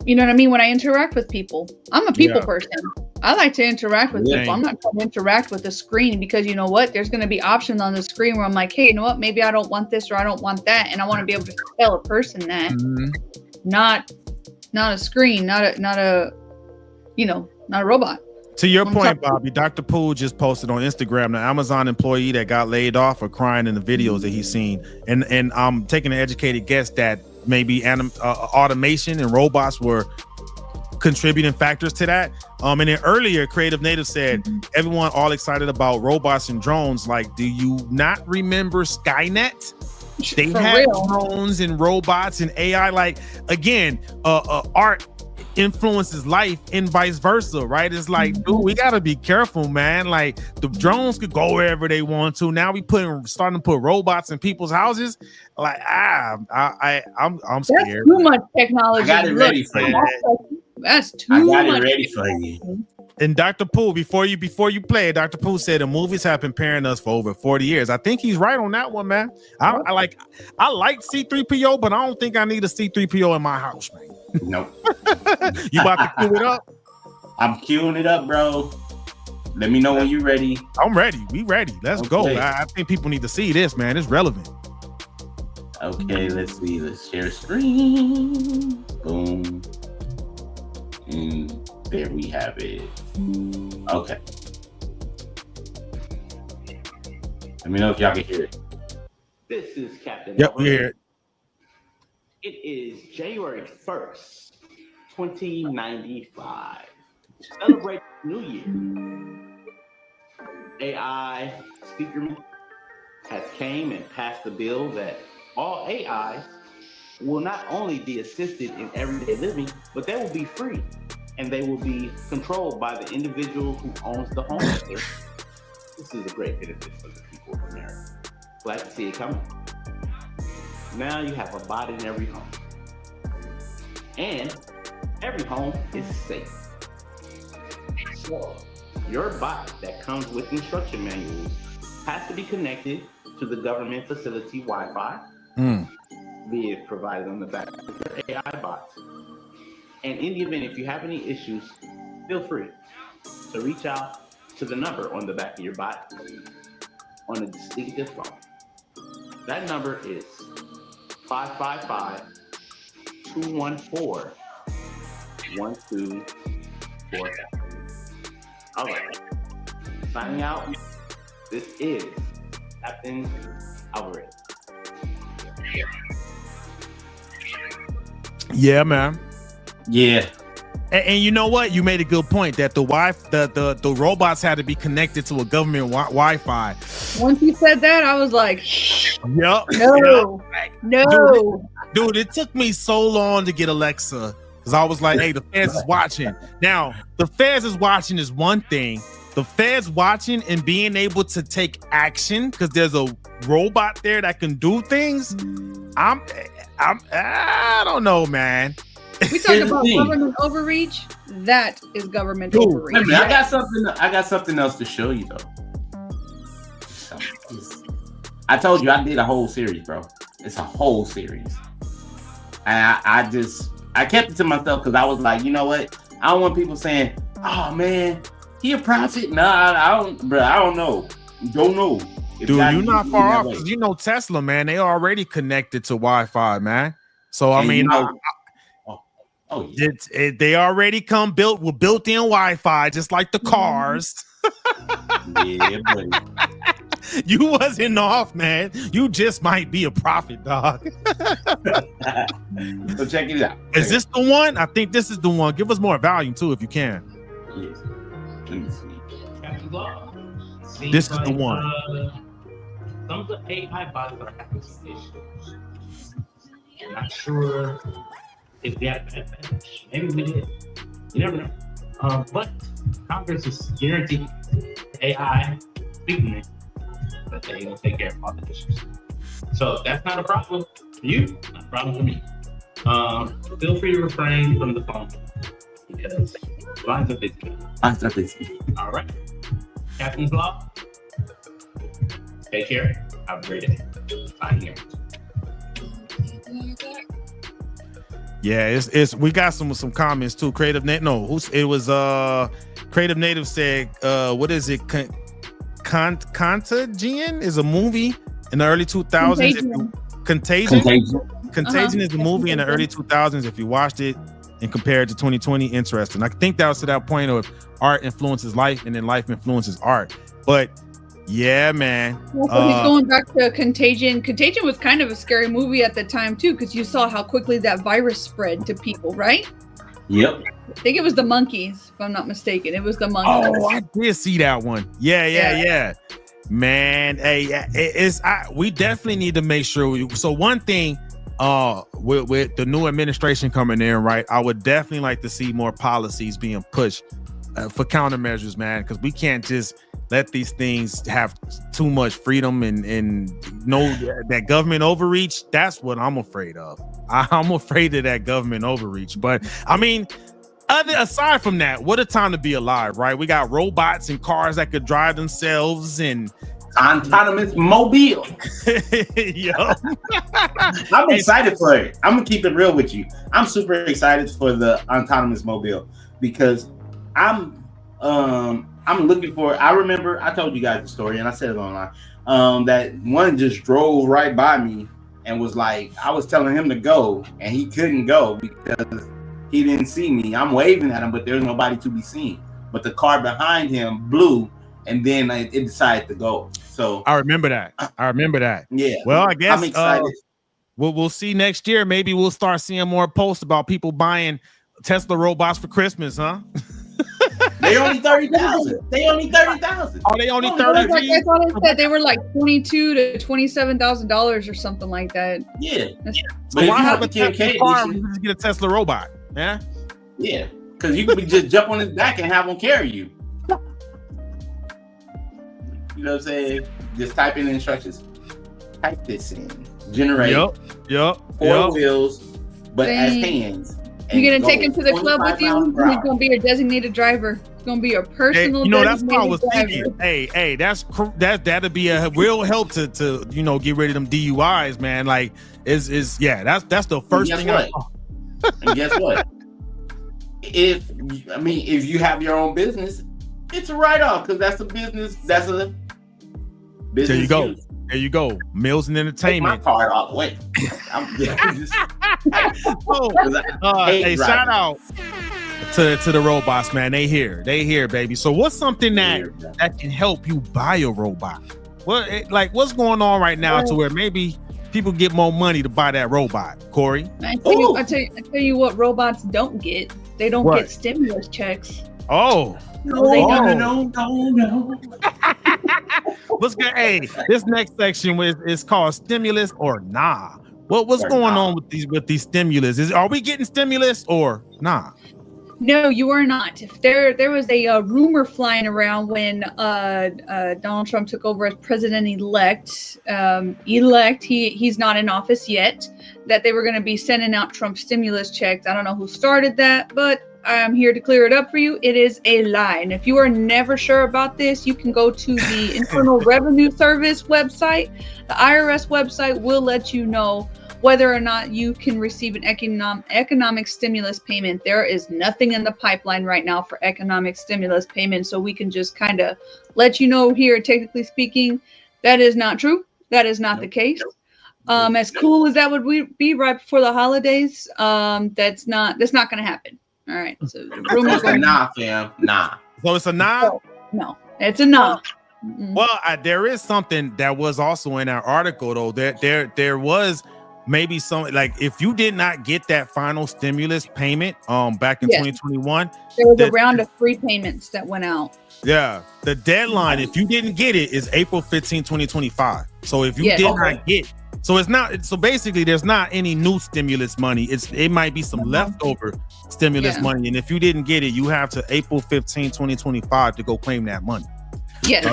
You know what I mean? When I interact with people, I'm a people person. I like to interact with people. I'm not going to interact with the screen because you know what? There's going to be options on the screen where I'm like, hey, you know what? Maybe I don't want this or I don't want that, and I want to be able to tell a person that, not a screen, not a robot. To your point, Bobby, Dr. Poole just posted on Instagram the Amazon employee that got laid off for crying in the videos that he's seen, and I'm taking an educated guess that maybe automation and robots were contributing factors to that. And then earlier, Creative Native said, everyone all excited about robots and drones. Like, do you not remember Skynet? They had drones and robots and AI. Like, again, art influences life and vice versa, right? It's like, dude, we gotta be careful, man. Like, the drones could go wherever they want to. Now we starting to put robots in people's houses. Like, I'm scared. That's too much technology. I got it ready for you. That's too much. I got it ready for you. And Dr. Poole, before you play it, Dr. Poole said the movies have been pairing us for over 40 years. I think he's right on that one, man. I like C-3PO, but I don't think I need a C-3PO in my house, man. Nope. You about to cue it up? I'm queuing it up, bro. Let me know when you're ready. I'm ready. We ready. Let's go. I think people need to see this, man. It's relevant. Okay, let's see. Let's share screen. Boom. And there we have it. Okay. Let me know if y'all can hear it. This is Captain. Yep, we hear it. It is January 1st, 2095. Celebrate New Year. AI Speakerman has came and passed a bill that all AIs will not only be assisted in everyday living, but they will be free and they will be controlled by the individual who owns the home. This is a great benefit for the people of America. Glad to see it coming. Now you have a bot in every home. And every home is safe. So your bot that comes with instruction manuals has to be connected to the government facility Wi-Fi, be it provided on the back of your AI bot. And in the event, if you have any issues, feel free to reach out to the number on the back of your bot on a distinctive phone. That number is 555-214-1245. All right. Signing out. This is Captain Alvarez. Yeah, man. Yeah. And you know what? You made a good point that the robots had to be connected to a government Wi-Fi. Once you said that, I was like, Yep. no, no. Dude, it took me so long to get Alexa because I was like, hey, the feds is watching. Now, the feds is watching is one thing. The feds watching and being able to take action because there's a robot there that can do things. I don't know, man. We talk about government overreach. That is government overreach. Wait a minute, I got something else to show you though. I told you I did a whole series, bro. It's a whole series, and I kept it to myself because I was like, you know what? I don't want people saying, "Oh man, he a prophet." Nah, I don't, bro. I don't know. Don't know. Dude, you're not far off because you know Tesla, man. They already connected to Wi-Fi, man. So I mean. Oh, yeah. They already come built with built-in Wi-Fi, just like the cars. Yeah, buddy. You wasn't off, man. You just might be a prophet, dog. So check it out. Is this the one? I think this is the one. Give us more volume too, if you can. Yes. Let me see. This is the one. Some of the AI bots are having some issues. I'm not sure if we have bad. Maybe we did. You never know. But Congress is guaranteed AI speaking it, that they will take care of all the issues. So that's not a problem for you, not a problem for me. Feel free to refrain from the phone because lines are busy. All right. Captain's Law. Take care. Have a great day. Fine here. Yeah, it's we got some comments too. Creative Native said, what is it? Contagion is a movie in the early 2000s. Contagion is a movie in the early 2000s. If you watched it and compared to 2020, interesting. I think that was to that point of art influences life and then life influences art. But yeah, man. So he's going back to Contagion. Contagion was kind of a scary movie at the time too, because you saw how quickly that virus spread to people, right? Yep. I think it was the monkeys, if I'm not mistaken. It was the monkeys. Oh, I did see that one. Yeah. Man, hey, we definitely need to make sure. So one thing, with the new administration coming in, right? I would definitely like to see more policies being pushed for countermeasures, man, because we can't just let these things have too much freedom and know that government overreach. That's what I'm afraid of. I'm afraid of that government overreach. But I mean, aside from that, what a time to be alive, right? We got robots and cars that could drive themselves and autonomous mobile. Yo. I'm excited for it. I'm gonna keep it real with you. I'm super excited for the autonomous mobile because I'm looking for. I remember I told you guys the story and I said it online. That one just drove right by me and was like, I was telling him to go and he couldn't go because he didn't see me. I'm waving at him, but there's nobody to be seen. But the car behind him blew and then it decided to go. So I remember that. Yeah. Well, I guess I'm excited. We'll see next year. Maybe we'll start seeing more posts about people buying Tesla robots for Christmas, huh? They only 30,000. Oh, they only 30,000. I thought it said they were like $22,000 to $27,000 or something like that. Yeah. So why have a Tesla car when you just get a Tesla robot? Yeah. Yeah, because you could just jump on his back and have him carry you. You know what I'm saying? Just type in the instructions. Type this in. Generate. Yep. Four wheels, but as hands. You're gonna take him to the club with you. He's gonna be your designated driver. It's gonna be a personal. Hey, that's what I was thinking. Hey, that'd be a real help to get rid of them DUIs, man. Like, that's the first thing. And guess what? If you have your own business, it's a write-off because that's a business. That's a business. There you go. Use. There you go. Meals and entertainment. Take my card off. Wait. Hey, shout out to the robots, man. They here, baby. So what's something that can help you buy a robot? What's going on right now to where maybe people get more money to buy that robot, Corey? I tell you what robots don't get. They don't What? get stimulus checks. Oh. No, they don't. No. What's good? Hey, this next section is called stimulus or nah. What's Or going nah. on with these stimulus? Are we getting stimulus or nah? No, you are not. If there was a rumor flying around when Donald Trump took over as president-elect. He's not in office yet. That they were going to be sending out Trump stimulus checks. I don't know who started that, but I'm here to clear it up for you. It is a lie. And if you are never sure about this, you can go to the Internal Revenue Service website. The IRS website will let you know whether or not you can receive an economic stimulus payment. There is nothing in the pipeline right now for economic stimulus payment. So we can just kind of let you know here, technically speaking, that is not true. That is not the case. As cool as that would be right before the holidays, that's not going to happen. All right. So the rumors It's a nah, fam. Nah. So it's a nah? No, it's a nah. Well, there is something that was also in our article though. There was maybe some, like, if you did not get that final stimulus payment back in 2021, there was a round of free payments that went out. Yeah, the deadline, if you didn't get it, is April 15, 2025. So if you did not get, so it's not, so basically there's not any new stimulus money. It might be some leftover stimulus money, and if you didn't get it, you have to April 15, 2025 to go claim that money. Yeah,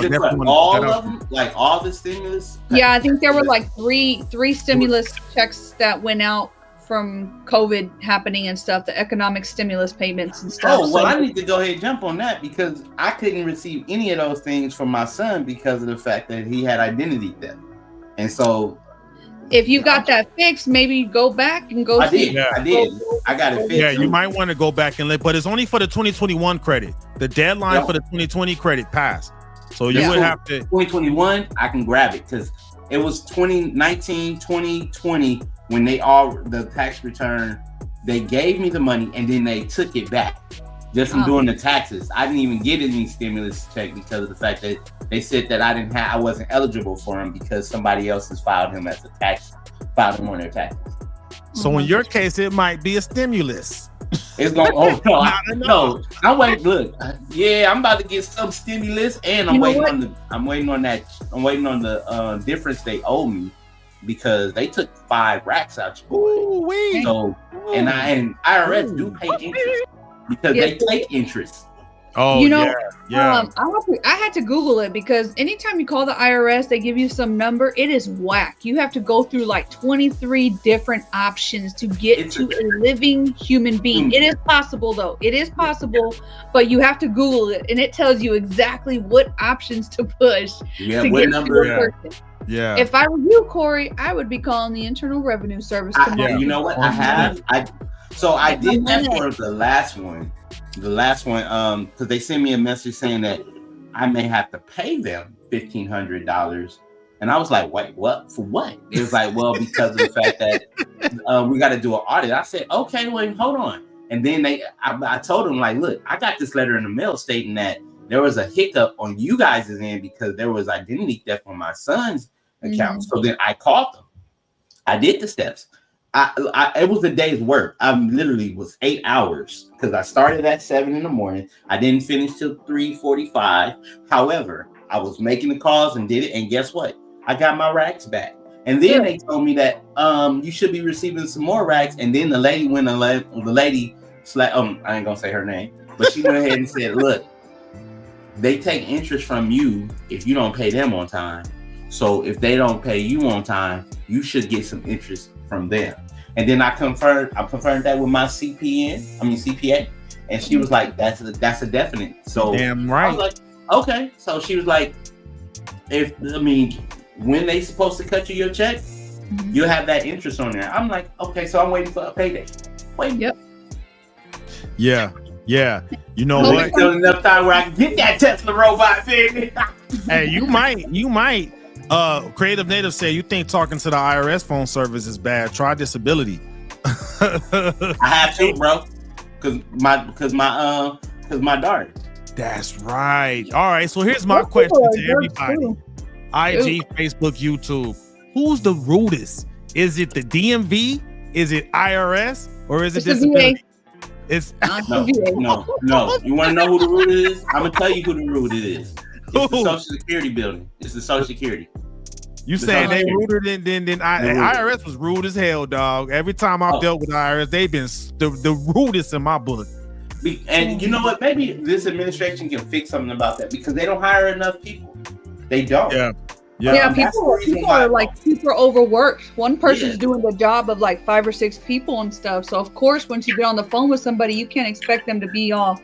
all of them, like all the stimulus. Yeah, I think there were like three stimulus checks that went out from COVID happening and stuff. The economic stimulus payments and stuff. Oh well, I need to go ahead and jump on that because I couldn't receive any of those things from my son because of the fact that he had identity theft, and so. If you got that fixed, maybe go back and go. I did. I got it fixed. Yeah, you might want to go back and but it's only for the 2021 credit. The deadline for the 2020 credit passed. So you would have to 2021. I can grab it because it was 2019, 2020 when the tax return. They gave me the money and then they took it back just from doing the taxes. I didn't even get any stimulus check because of the fact that they said that I wasn't eligible for them because somebody else has filed him as filed him on their taxes. So in your case, it might be a stimulus. It's going. Oh no! I'm waiting. Look, I'm about to get some stimulus, and I'm waiting on the difference they owe me because they took 5 racks out your boy. So and IRS do pay interest because they take interest. Oh, yeah. I had to Google it because anytime you call the IRS, they give you some number. It is whack. You have to go through like 23 different options to get to a living human being. It is possible, though. It is possible, but you have to Google it, and it tells you exactly what options to push to get number, to a person. Yeah. If I were you, Corey, I would be calling the Internal Revenue Service. You know what? I did that for the last one. Because they sent me a message saying that I may have to pay them $1,500, and I was like, "Wait, what? For what?" It was like, "Well, because of the fact that we got to do an audit." I said, "Okay, wait, hold on." And then I told them like, "Look, I got this letter in the mail stating that there was a hiccup on you guys' end because there was identity theft on my son's account." So then I called them. I did the steps. It was a day's work. I literally was 8 hours because I started at 7 a.m. I didn't finish till 3:45. However, I was making the calls and did it. And guess what? I got my racks back. And then they told me that you should be receiving some more racks. And then the lady I ain't gonna say her name, but she went ahead and said, "Look, they take interest from you if you don't pay them on time. So if they don't pay you on time, you should get some interest from them." And then I confirmed that with my CPA, and she was like, "That's a definite." So damn right. I was like, "Okay." So she was like, when they supposed to cut you your check, you'll have that interest on there. I'm like, "Okay." So I'm waiting for a payday. Yep. Yeah. You know what? Still enough time where I can get that Tesla robot, baby. Hey, you might. Creative Native say you think talking to the IRS phone service is bad. Try disability. I have to, bro, because my daughter. That's right. All right. So here's my question to everybody: IG, Facebook, YouTube. Who's the rudest? Is it the DMV? Is it IRS? Or is it disability? It's No. You want to know who the root is? I'm gonna tell you who the root it is. It's the Social Security building. It's the Social Security. You saying they ruder than IRS was rude as hell, dog. Every time I've dealt with IRS, they've been the rudest in my book. And you know what? Maybe this administration can fix something about that because they don't hire enough people. They don't. Yeah, people are like super overworked. One person's doing the job of like 5 or 6 people and stuff. So of course, once you get on the phone with somebody, you can't expect them to be all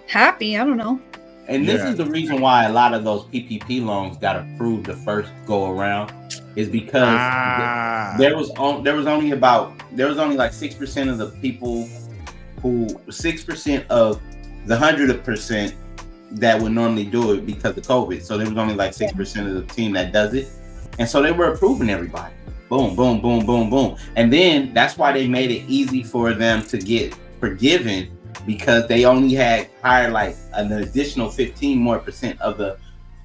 happy. I don't know. And this is the reaon why a lot of those PPP loans got approved the first go around, is because there was only like 6% of the people who 6% of the 100% that would normally do it because of COVID. So there was only like 6% of the team that does it, and so they were approving everybody. Boom, boom, boom, boom, boom, and then that's why they made it easy for them to get forgiven. Because they only had hired like an additional 15% more of the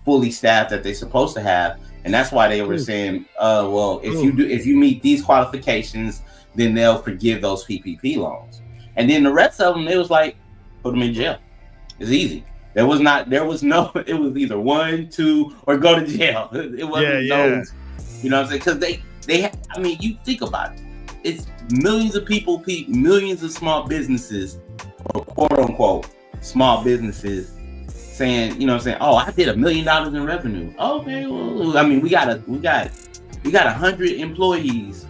fully staffed that they're supposed to have, and that's why they were saying, well, if you meet these qualifications, then they'll forgive those PPP loans. And then the rest of them, it was like, put them in jail. It's easy. It was either 1, 2, or go to jail. It wasn't those. You know what I'm saying? Because they. I mean, you think about it. It's millions of people, millions of small businesses, or quote unquote small businesses, saying, oh, I did $1 million in revenue. Okay, well, I mean, we got 100 employees.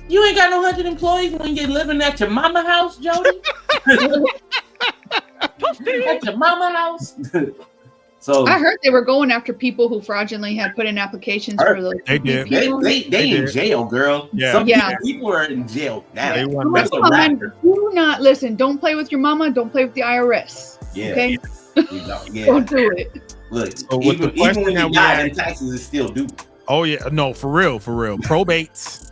You ain't got no 100 employees when you're living at your mama house, Jody. At your mama house. So I heard they were going after people who fraudulently had put in applications for those. They did. They in jail, girl. Yeah. Some people are in jail now. Do not listen. Don't play with your mama. Don't play with the IRS. Yeah. Okay. Yeah. Don't do it. Look, So even when you die, taxes is still due. Oh yeah, no, for real. Probates.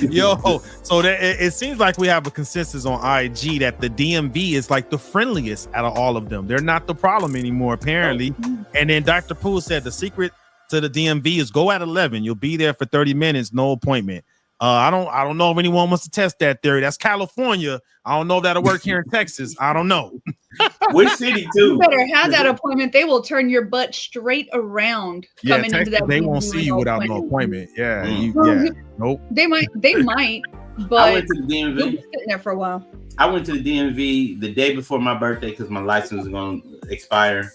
Yo, so it seems like we have a consensus on IG that the DMV is like the friendliest out of all of them. They're not the problem anymore, apparently. And then Dr. Poole said the secret to the DMV is go at 11. You'll be there for 30 minutes, no appointment. I don't know if anyone wants to test that theory. That's California. I don't know if that'll work here in Texas. I don't know. Which city too? You better have that appointment. They will turn your butt straight around. Yeah, Texas, into that they won't see you without no appointment. Yeah, nope. They might, but I went to the DMV. You'll be sitting there for a while. I went to the DMV the day before my birthday because my license was going to expire,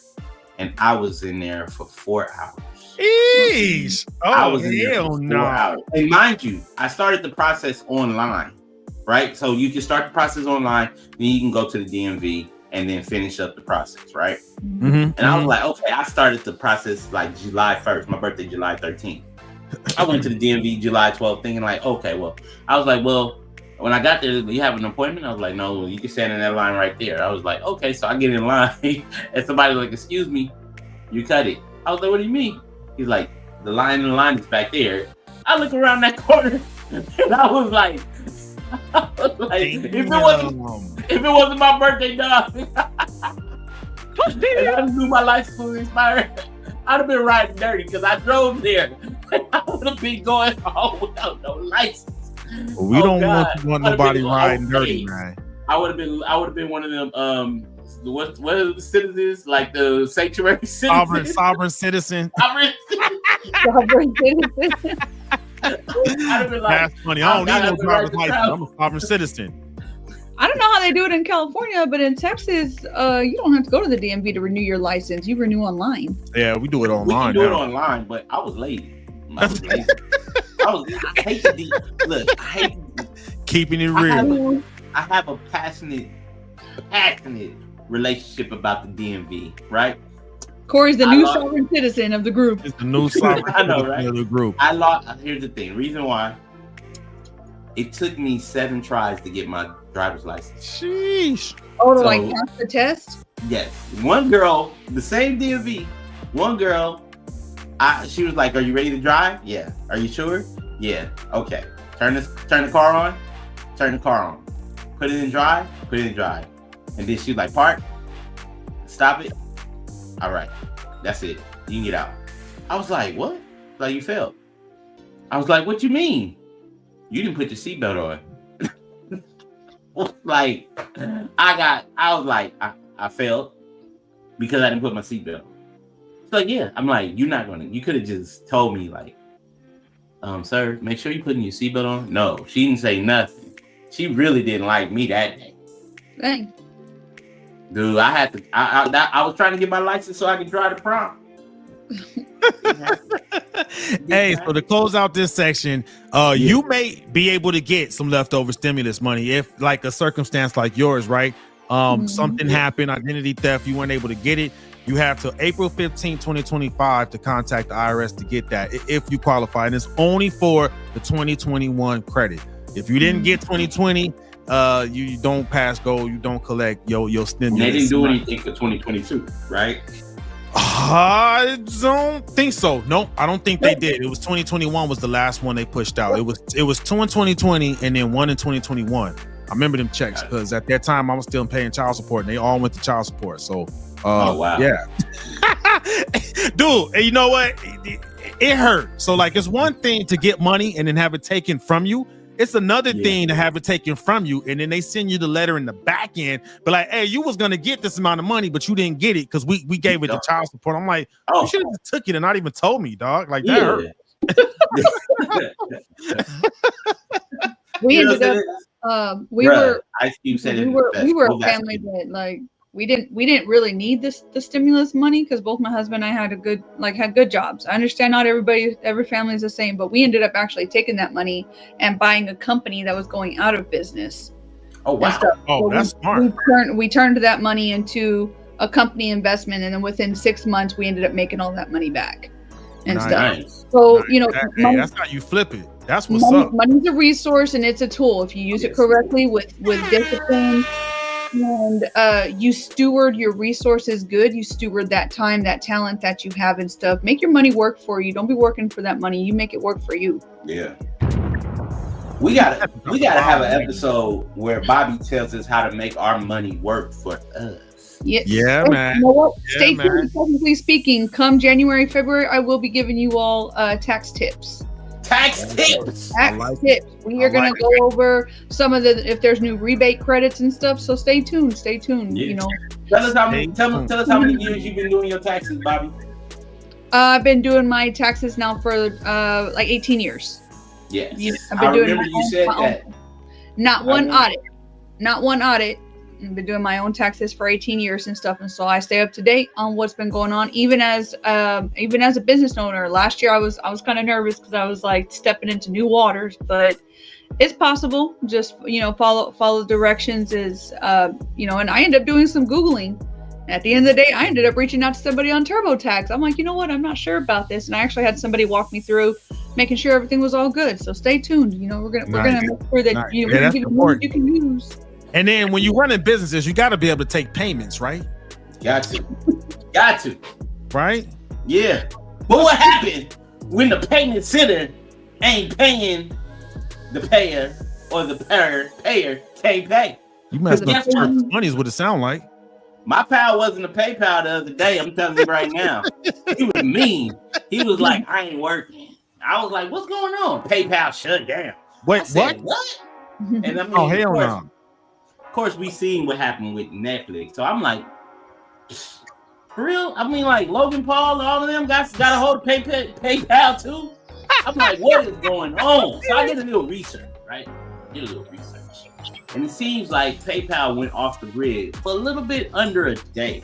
and I was in there for 4 hours. Eesh. Oh, I was in there for 4 hours. And mind you, I started the process online, right? So you can start the process online, then you can go to the DMV and then finish up the process, right? And I was like, okay, I started the process like July 1st, my birthday, July 13th. I went to the DMV July 12th thinking like, okay, well, I was like, well, when I got there, you have an appointment? I was like, no, you can stand in that line right there. I was like, okay, so I get in line and somebody was like, excuse me, you cut it. I was like, what do you mean? He's like, the line is back there. I look around that corner and I was like, if it wasn't my birthday, dog, and I knew my license was expired, I'd have been riding dirty because I drove there. I would have been going home without no license. Well, we don't want nobody riding dirty, man. I would have been one of them. What are the citizens, like the sanctuary citizens? Sovereign citizen. Sovereign citizen. That's funny. I don't need no driver's license. I'm a sovereign citizen. I don't know how they do it in California, but in Texas, you don't have to go to the DMV to renew your license. You renew online. Yeah, we do it online. We can do it online, but I was lazy. I hate keeping it real. I have a passionate relationship about the DMV, right? Corey's the new sovereign citizen of the group. It's the new sovereign citizen of the group. Here's the thing. Reason why. It took me 7 tries to get my driver's license. Sheesh. Oh, to like pass the test? Yes. One girl, the same DMV, one girl, she was like, are you ready to drive? Yeah. Are you sure? Yeah. Okay. Turn the car on. Turn the car on. Put it in drive. Put it in drive. And then she was like, park. Stop it. All right. That's it. You can get out. I was like, what? Like, you failed. I was like, what you mean? You didn't put your seatbelt on. like, I was like, I failed because I didn't put my seatbelt. So yeah, I'm like, you could have just told me like, sir, make sure you're putting your seatbelt on. No, she didn't say nothing. She really didn't like me that day. Dang. Dude, I was trying to get my license so I could drive the prom. Hey, so to close out this section, you may be able to get some leftover stimulus money if, like, a circumstance like yours, right? Something happened, identity theft, you weren't able to get it. You have till April 15, 2025 to contact the IRS to get that if you qualify. And it's only for the 2021 credit. If you didn't get 2020, you don't pass go, you don't collect your stimulus. They didn't do anything for 2022, right? I don't think so. No, I don't think they did. It was 2021 was the last one they pushed out. It was 2 in 2020 and then 1 in 2021. I remember them checks because at that time I was still paying child support and they all went to child support. So oh wow, yeah. Dude, and you know what? It hurt. So like, it's one thing to get money and then have it taken from you. It's another thing to have it taken from you, and then they send you the letter in the back end, but like, hey, you was gonna get this amount of money, but you didn't get it because we gave it to child support. I'm like, you should have just took it and not even told me, dog. Like that hurt. We ended up we were a family that like we didn't really need the stimulus money because both my husband and I had good jobs. I understand not every family is the same, but we ended up actually taking that money and buying a company that was going out of business. Oh wow! So that's smart. We turned that money into a company investment, and then within 6 months we ended up making all that money back and stuff. So money, that's how you flip it. That's what's up. Money's a resource and it's a tool if you use it correctly with discipline. And you steward your resources good. You steward that time, that talent that you have and stuff. Make your money work for you. Don't be working for that money. You make it work for you. Yeah. We gotta have an episode where Bobby tells us how to make our money work for us. Yeah, man. You know what? Stay tuned. Technically speaking, come January, February, I will be giving you all tax tips. Tax tips. We are going to go over some of if there's new rebate credits and stuff. So stay tuned. Yeah. Tell us how many years you've been doing your taxes, Bobby. I've been doing my taxes now for like 18 years. Yes. I've been remember you said that. Not one audit. I've been doing my own taxes for 18 years and stuff, and so I stay up to date on what's been going on. Even as a business owner, last year I was kind of nervous because I was like stepping into new waters, but it's possible. Just follow directions is and I ended up doing some Googling. At the end of the day, I ended up reaching out to somebody on TurboTax. I'm like, you know what? I'm not sure about this, and I actually had somebody walk me through making sure everything was all good. So stay tuned. We're gonna make sure that you can use. And then when you're running businesses, you got to be able to take payments, right? Got to. Right? Yeah. But what happened when the payment center ain't paying the payer or the payer can't pay? You messed up church money is what it sound like. My pal wasn't a PayPal the other day. I'm telling you right now. He was mean. He was like, I ain't working. I was like, what's going on? PayPal shut down. Wait, what? And I mean, oh, hell no. Of course, we seen what happened with Netflix. So I'm like, for real? I mean, like Logan Paul, all of them got a hold of PayPal too. I'm like, what is going on? So I did a little research, right? And it seems like PayPal went off the grid for a little bit under a day.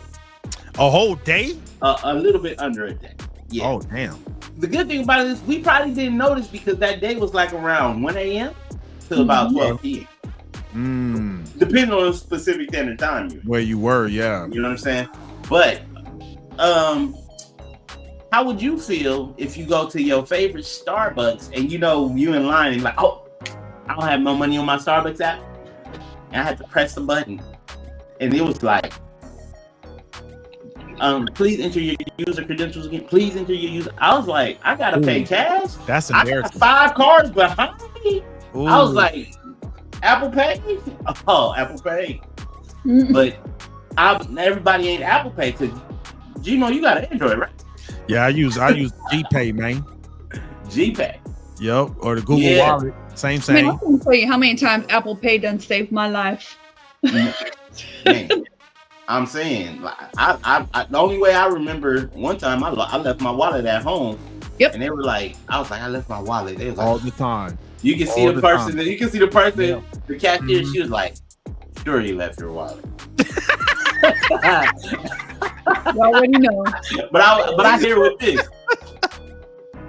A whole day? A little bit under a day. Yeah. Oh, damn. The good thing about it is we probably didn't notice because that day was like around 1 a.m. to about 12 p.m. Depending on the specific standard time where you were, yeah. You know what I'm saying? But how would you feel if you go to your favorite Starbucks and you in line and like, oh, I don't have no money on my Starbucks app, and I had to press the button, and it was like, please enter your user credentials again. Please enter your user. I was like, I gotta pay cash. That's embarrassing. I got 5 cards behind me. Ooh. I was like, Apple Pay? Oh, Apple Pay. But everybody ain't Apple Pay because you got an Android, right? Yeah, I use GPay, man. GPay. Yep, or the Google Wallet. Same. I mean, I can tell you how many times Apple Pay done saved my life. Man, I'm saying, I the only way I remember one time I left my wallet at home. Yep. And they were like, I was like, I left my wallet. They was like, all the time. You can see the person. You can see the person. The cashier. She was like, "Sure, you left your wallet." You already know. But I hear with this.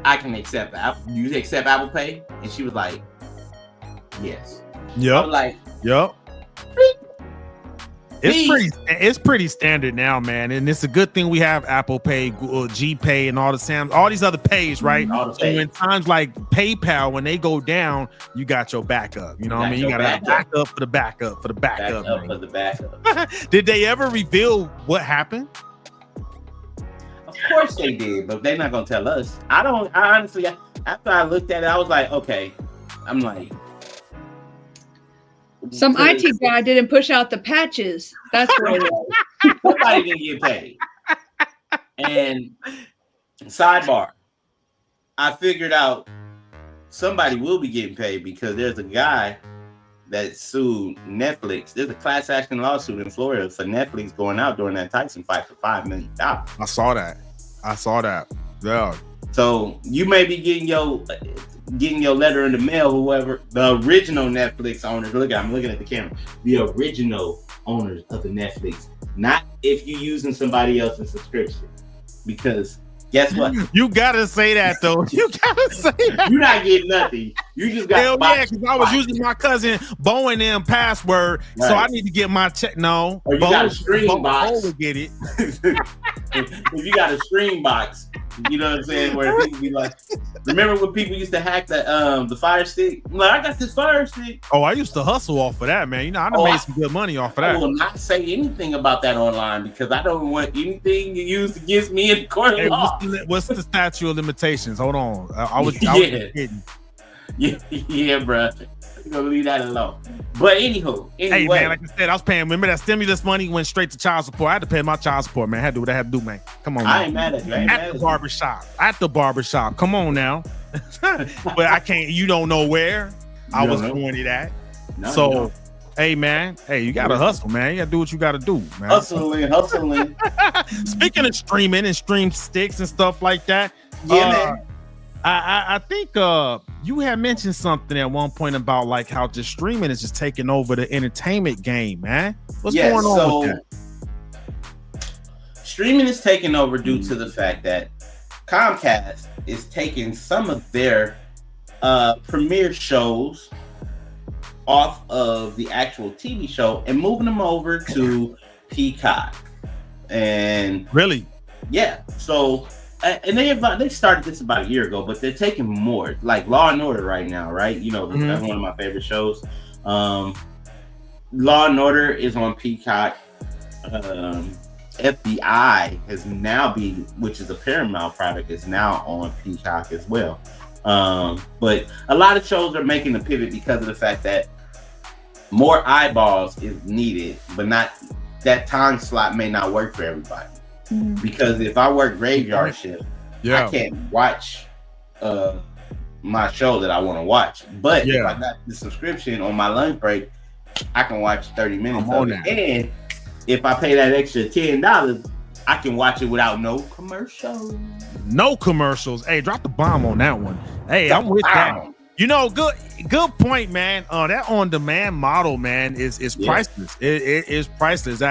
I can accept Apple. You accept Apple Pay? And she was like, "Yes." Yep. I was like, "Yep." It's pretty standard now, man, and it's a good thing we have Apple Pay, G Pay, and all these other pays, right? So in times like PayPal, when they go down, you got your backup. You know what I mean? You got a backup for the backup for the backup. For the backup. Did they ever reveal what happened? Of course they did, but they're not gonna tell us. I honestly, after I looked at it, I was like, okay. I'm like. Some IT guy didn't push out the patches. That's what it was. Nobody didn't get paid. And sidebar, I figured out somebody will be getting paid because there's a guy that sued Netflix. There's a class action lawsuit in Florida for Netflix going out during that Tyson fight for $5 million. I saw that. Yeah. So you may be getting your letter in the mail, whoever the original Netflix owners. I'm looking at the camera. The original owners of the Netflix, not if you're using somebody else's subscription. Because guess what? You gotta say that though. You gotta say that. You're not getting nothing. You just got. Hell yeah, because I was using my cousin Bo and them password, right. So I need to get my check. No, or you got a stream box. Bo will get it. If you got a stream box, you know what I'm saying? Where people be like, remember when people used to hack the Fire Stick? I'm like, I got this Fire Stick. Oh, I used to hustle off of that, man. You know, I done made some good money off of that. I will not say anything about that online because I don't want anything used against me in the court of law. What's the statute of limitations? Hold on. I was kidding. Yeah, bro. You're gonna leave that alone. But anyway. Hey man, like I said, I was paying. Remember that stimulus money went straight to child support. I had to pay my child support, man. I had to do what I had to do, man. Come on, man. I ain't mad at you. At the barbershop. Come on now. But I can't. You don't know where I was doing it at. No, so, hey man, you gotta hustle, man. You gotta do what you gotta do, man. Hustling. Speaking of streaming and stream sticks and stuff like that, man. I think you had mentioned something at one point about like how just streaming is just taking over the entertainment game, man. What's going on with that? Streaming is taking over due to the fact that Comcast is taking some of their premiere shows off of the actual TV show and moving them over to Peacock. And really, yeah. So. And they started this about a year ago, but they're taking more, like Law and Order right now, right? You know, that's one of my favorite shows. Law and Order is on Peacock. FBI has now which is a Paramount product, is now on Peacock as well. But a lot of shows are making the pivot because of the fact that more eyeballs is needed, but not that time slot may not work for everybody. Because if I work graveyard shift, I can't watch my show that I want to watch. But if I got the subscription on my lunch break, I can watch 30 minutes of it. And if I pay that extra $10, I can watch it without no commercials. No commercials. Hey, drop the bomb on that one. Hey, I'm with that. You know, good point, man. That on-demand model, man, is priceless. It is priceless.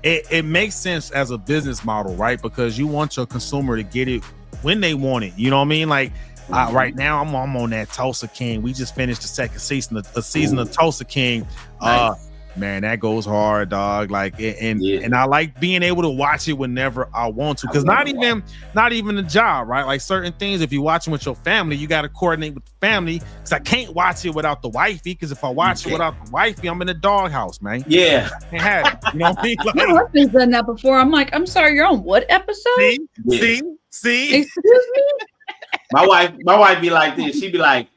It makes sense as a business model, right? Because you want your consumer to get it when they want it. You know what I mean? Like right now, I'm on that Tulsa King. We just finished the second season of Tulsa King. Nice. Man, that goes hard, dog. Like, and I like being able to watch it whenever I want to, because not even a job, right? Like certain things, if you're watching with your family, you got to coordinate with the family. Because I can't watch it without the wifey. Because if I watch it without the wifey, I'm in the doghouse, man. Yeah, I can't have it. You know what I mean? Like, my husband's done that before. I'm like, I'm sorry, you're on what episode? See. Excuse me. My wife be like this. She be like,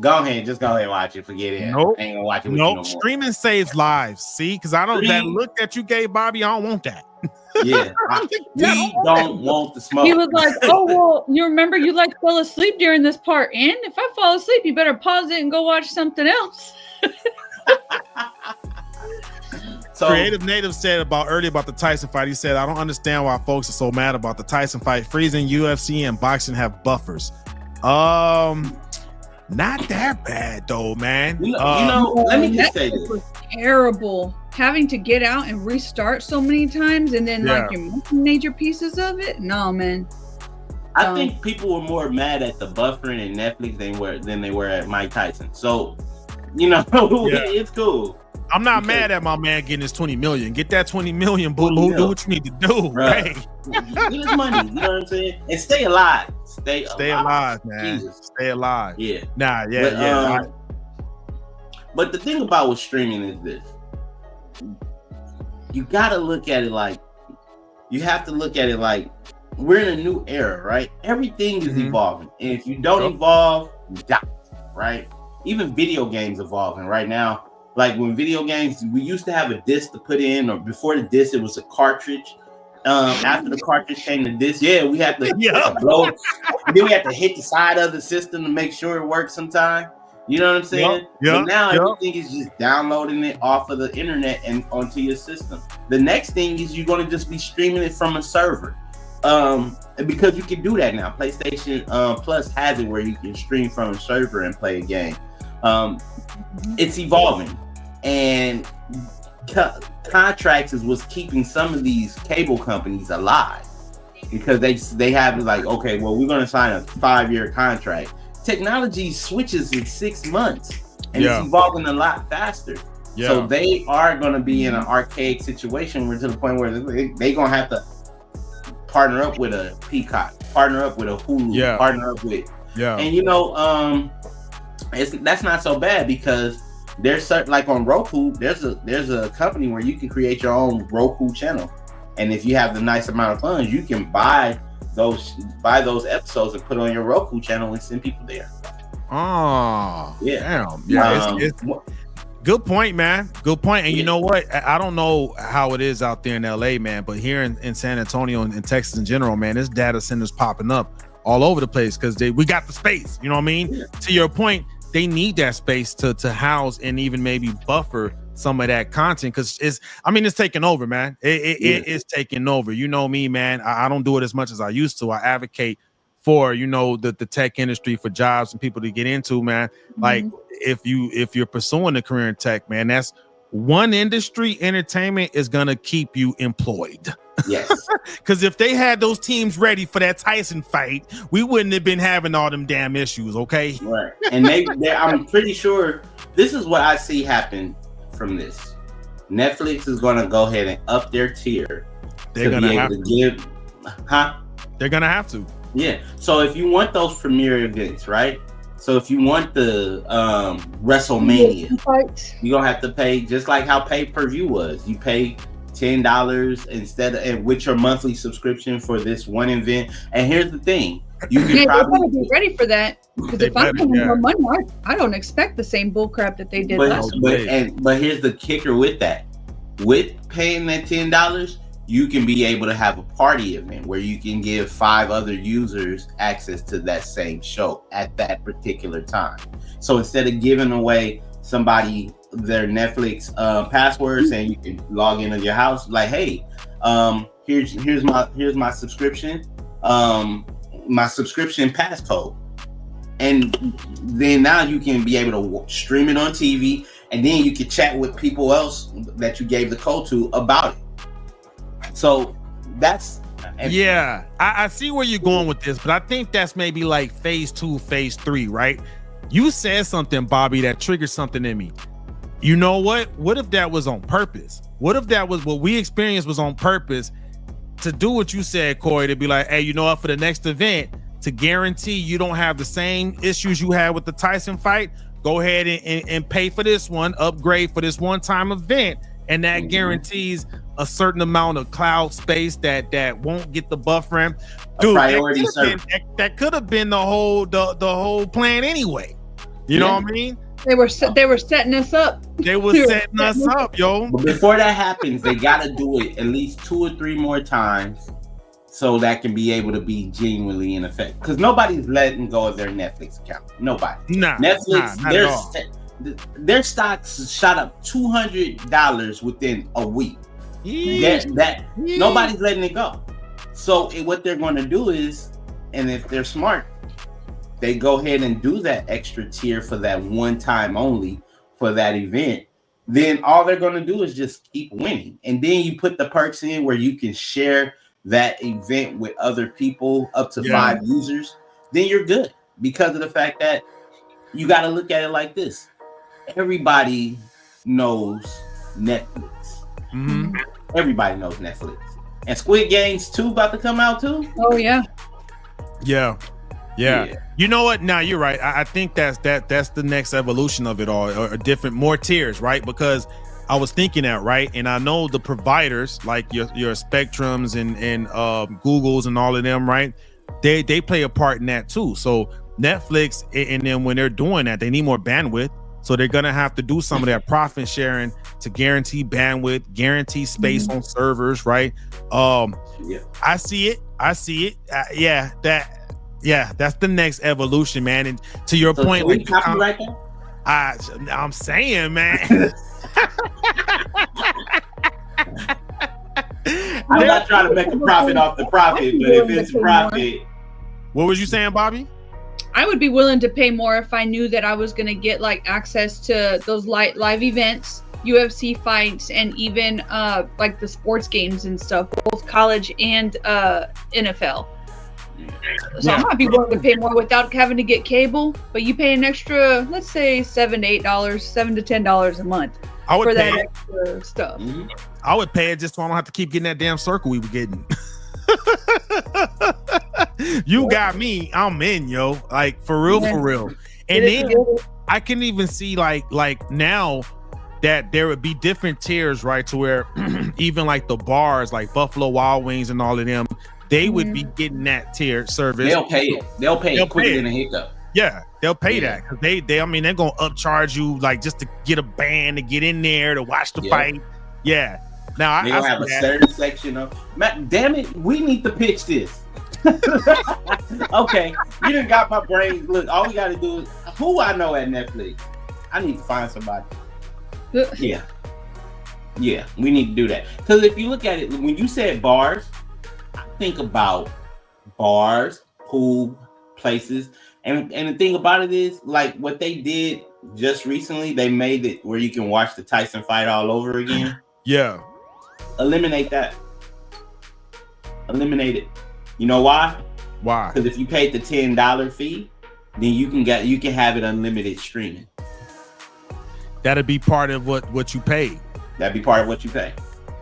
go ahead and watch it. Forget it. Nope. I ain't gonna watch it. Nope. Streaming saves lives. See, because I don't that look that you gave Bobby. I don't want that. Yeah, we don't want the smoke. He was like, "Oh well, you remember you like fell asleep during this part, and if I fall asleep, you better pause it and go watch something else." So Creative Native said earlier about the Tyson fight. He said, "I don't understand why folks are so mad about the Tyson fight. Freezing UFC and boxing have buffers. Not that bad though, man. Let me just say this. Was terrible. Having to get out and restart so many times, and then like you're missing major pieces of it. No, man. I think people were more mad at the buffering and Netflix than they were at Mike Tyson. So, it's cool. I'm not mad at my man getting his 20 million. Get that 20 million, boo boo. Do what you need to do. Right. Get his money. You know what I'm saying? And stay alive. Stay alive, man. Jesus. Stay alive. Yeah. Nah, But the thing about with streaming is this. You gotta look at it like we're in a new era, right? Everything is evolving. And if you don't evolve, you die, right? Even video games evolving right now. Like when video games, we used to have a disc to put in, or before the disc, it was a cartridge. After the cartridge came to disc, we had to blow it. Then we had to hit the side of the system to make sure it worked sometime. You know what I'm saying? But now everything is just downloading it off of the internet and onto your system. The next thing is you're going to just be streaming it from a server. Because you can do that now. PlayStation Plus has it where you can stream from a server and play a game. It's evolving. And contracts is what's keeping some of these cable companies alive, because they have like, okay, well, we're going to sign a 5-year contract. Technology switches in 6 months, and it's evolving a lot faster. So they are going to be in an archaic situation where to the point where they're going to have to partner up with a Peacock, partner up with a Hulu, partner up with and that's not so bad, because there's certain, like on Roku, there's a company where you can create your own Roku channel, and if you have the nice amount of funds, you can buy those episodes and put on your Roku channel and send people there. It's good point, man. Good point. And you know what? I don't know how it is out there in LA, man, but here in San Antonio and Texas in general, man, there's data centers popping up all over the place because we got the space. You know what I mean? Yeah. To your point, they need that space to house and even maybe buffer some of that content, because it's taking over, man. It is taking over. You know me, man. I don't do it as much as I used to. I advocate for, the tech industry, for jobs and people to get into, man. Like if you're pursuing a career in tech, man, that's one industry. Entertainment is gonna keep you employed. Yes. Because if they had those teams ready for that Tyson fight, we wouldn't have been having all them damn issues. Okay. Right. And I'm pretty sure this is what I see happen from this. Netflix is going to go ahead and up their tier. They're going to have to give, They're going to have to. Yeah. So if you want those premiere events, right? So if you want the WrestleMania, you're going to have to pay, just like how pay-per-view was. You pay $10 instead of, and with your monthly subscription for this one event. And here's the thing. You can probably be ready for that, because if I'm paying more money, I don't expect the same bullcrap that they did last week. But here's the kicker with that. With paying that $10, you can be able to have a party event where you can give 5 other users access to that same show at that particular time. So instead of giving away somebody their Netflix passwords and you can log into your house, like, hey, here's my subscription. My subscription passcode, and then now you can be able to stream it on TV, and then you can chat with people else that you gave the code to about it. So that's I see where you're going with this, but I think that's maybe like phase 2, phase 3, right? You said something, Bobby, that triggered something in me. You know what? What if that was on purpose? What if that was what we experienced was on purpose? To do what you said, Corey, to be like, hey, you know what, for the next event, to guarantee you don't have the same issues you had with the Tyson fight, go ahead and pay for this one, upgrade for this one-time event, and that guarantees a certain amount of cloud space that won't get the buffering. Dude, that could have been the whole plan anyway. You know what I mean? They were setting us up. They were setting us up, yo. But before that happens, they gotta do it at least 2 or 3 more times so that can be able to be genuinely in effect. Because nobody's letting go of their Netflix account. Nobody. Netflix, their stocks shot up $200 within a week. Nobody's letting it go. So what they're going to do is, and if they're smart, they go ahead and do that extra tier for that one time only for that event. Then all they're going to do is just keep winning. And then you put the perks in where you can share that event with other people up to 5 users. Then you're good, because of the fact that you got to look at it like this. Everybody knows Netflix. Mm-hmm. Everybody knows Netflix. And Squid Games 2 about to come out too? Oh, yeah. Yeah. You know what? Now you're right. I think that's the next evolution of it all, or different, more tiers, right? Because I was thinking that, right? And I know the providers like your Spectrums and Googles and all of them, right? They play a part in that too. So Netflix, and then when they're doing that, they need more bandwidth. So they're gonna have to do some of that profit sharing to guarantee bandwidth, guarantee space on servers, right? I see it. That's the next evolution, man. And to your point, like copyright that? I'm saying, man. I'm not trying to make a profit off the profit, but if it's profit. What was you saying, Bobby? I would be willing to pay more if I knew that I was going to get like access to those live events, UFC fights, and even like the sports games and stuff, both college and NFL. So I might be willing to pay more without having to get cable, but you pay an extra, let's say $7 to $10 a month for that extra stuff. Mm-hmm. I would pay it just so I don't have to keep getting that damn circle we were getting. You got me. I'm in, yo. Like for real. And then I can even see like now that there would be different tiers, right? To where even like the bars, like Buffalo Wild Wings and all of them, they would be getting that tier service. They'll pay it. They'll pay it quicker than a hiccup. Yeah, they'll pay that because they're gonna upcharge you like just to get a band to get in there to watch the fight. Yeah. Now they have a certain section of. Damn it, we need to pitch this. Okay, you done got my brain. Look, all we got to do is who I know at Netflix. I need to find somebody. Yeah, we need to do that because if you look at it, when you said bars, I think about bars, pool places, and the thing about it is like what they did just recently. They made it where you can watch the Tyson fight all over again. Yeah. Eliminate that. Eliminate it. You know why? Why? Because if you paid the $10 fee, then you can have it unlimited streaming. That'd be part of what you paid. That'd be part of what you pay.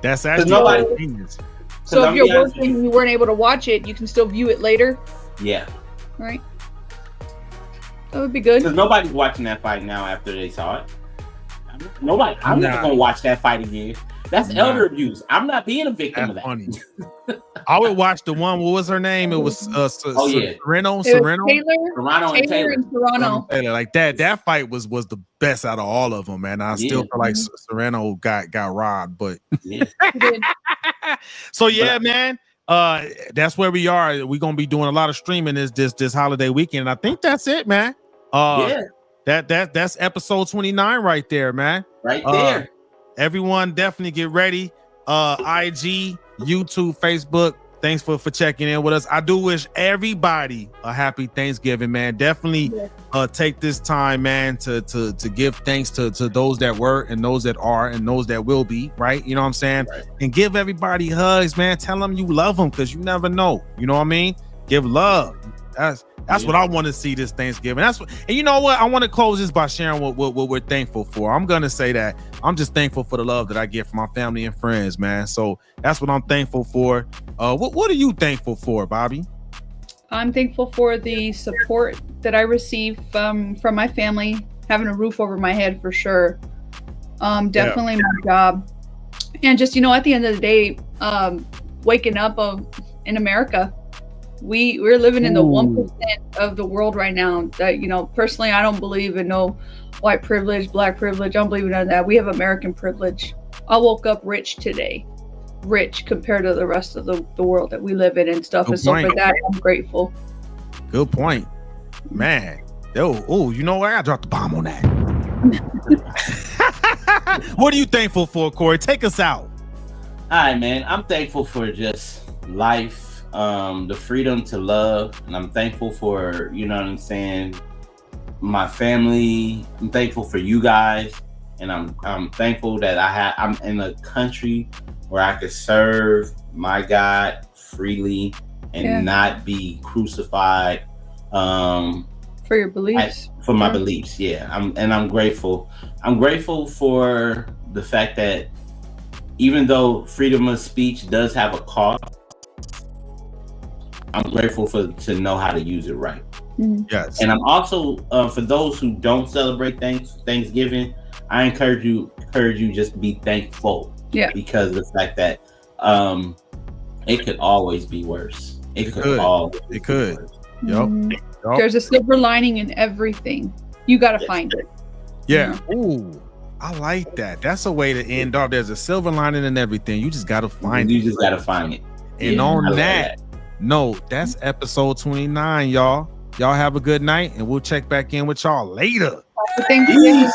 That's actually genius. So if you're working and you weren't able to watch it, you can still view it later. Yeah. Right. That would be good. Because nobody's watching that fight now after they saw it. Nobody. I'm not gonna watch that fight again. That's elder abuse. I'm not being a victim of that. Funny. I would watch the one. What was her name? It was Serrano. Serrano and Taylor. Like that fight was the best out of all of them, man. I still feel like Serrano got robbed, but so man. That's where we are. We're gonna be doing a lot of streaming this holiday weekend. I think that's it, man. That's episode 29 right there, man. Right there. Everyone definitely get ready. IG, YouTube, Facebook. Thanks for checking in with us. I do wish everybody a happy Thanksgiving, man. Definitely take this time, man, to give thanks to those that were and those that are and those that will be, right? You know what I'm saying? Right. And give everybody hugs, man. Tell them you love them because you never know. You know what I mean? Give love. That's what I want to see this Thanksgiving. And you know what? I want to close this by sharing what we're thankful for. I'm gonna say that I'm just thankful for the love that I get from my family and friends, man. So that's what I'm thankful for. What are you thankful for, Bobby? I'm thankful for the support that I receive from my family, having a roof over my head for sure. Definitely my job, and just at the end of the day, waking up in America. We're living in the Ooh. 1% of the world right now. That, you know, personally, I don't believe in no white privilege, black privilege. I don't believe in none of that. We have American privilege. I woke up rich today, rich compared to the rest of the world that we live in and stuff. Good And so for point. that, I'm grateful. Good point, man. Oh, you know what? I dropped the bomb on that. What are you thankful for, Corey? Take us out. All right, man. I'm thankful for just life, the freedom to love, and I'm thankful for, you know what I'm saying, my family. I'm thankful for you guys, and I'm thankful that I'm in a country where I could serve my God freely and not be crucified. For your beliefs. For my beliefs, yeah. I'm grateful. I'm grateful for the fact that even though freedom of speech does have a cost, I'm grateful to know how to use it right. Yes. And I'm also for those who don't celebrate Thanksgiving, I encourage you just to be thankful. Yeah. Because of the fact that it could always be worse. It could always be worse. Yep. There's a silver lining in everything. You got to find it. Yeah. Ooh, I like that. That's a way to end off. There's a silver lining in everything. You just got to find it. You just got to find it. And on that note, that's episode 29, y'all. Y'all have a good night, and we'll check back in with y'all later. Thank you.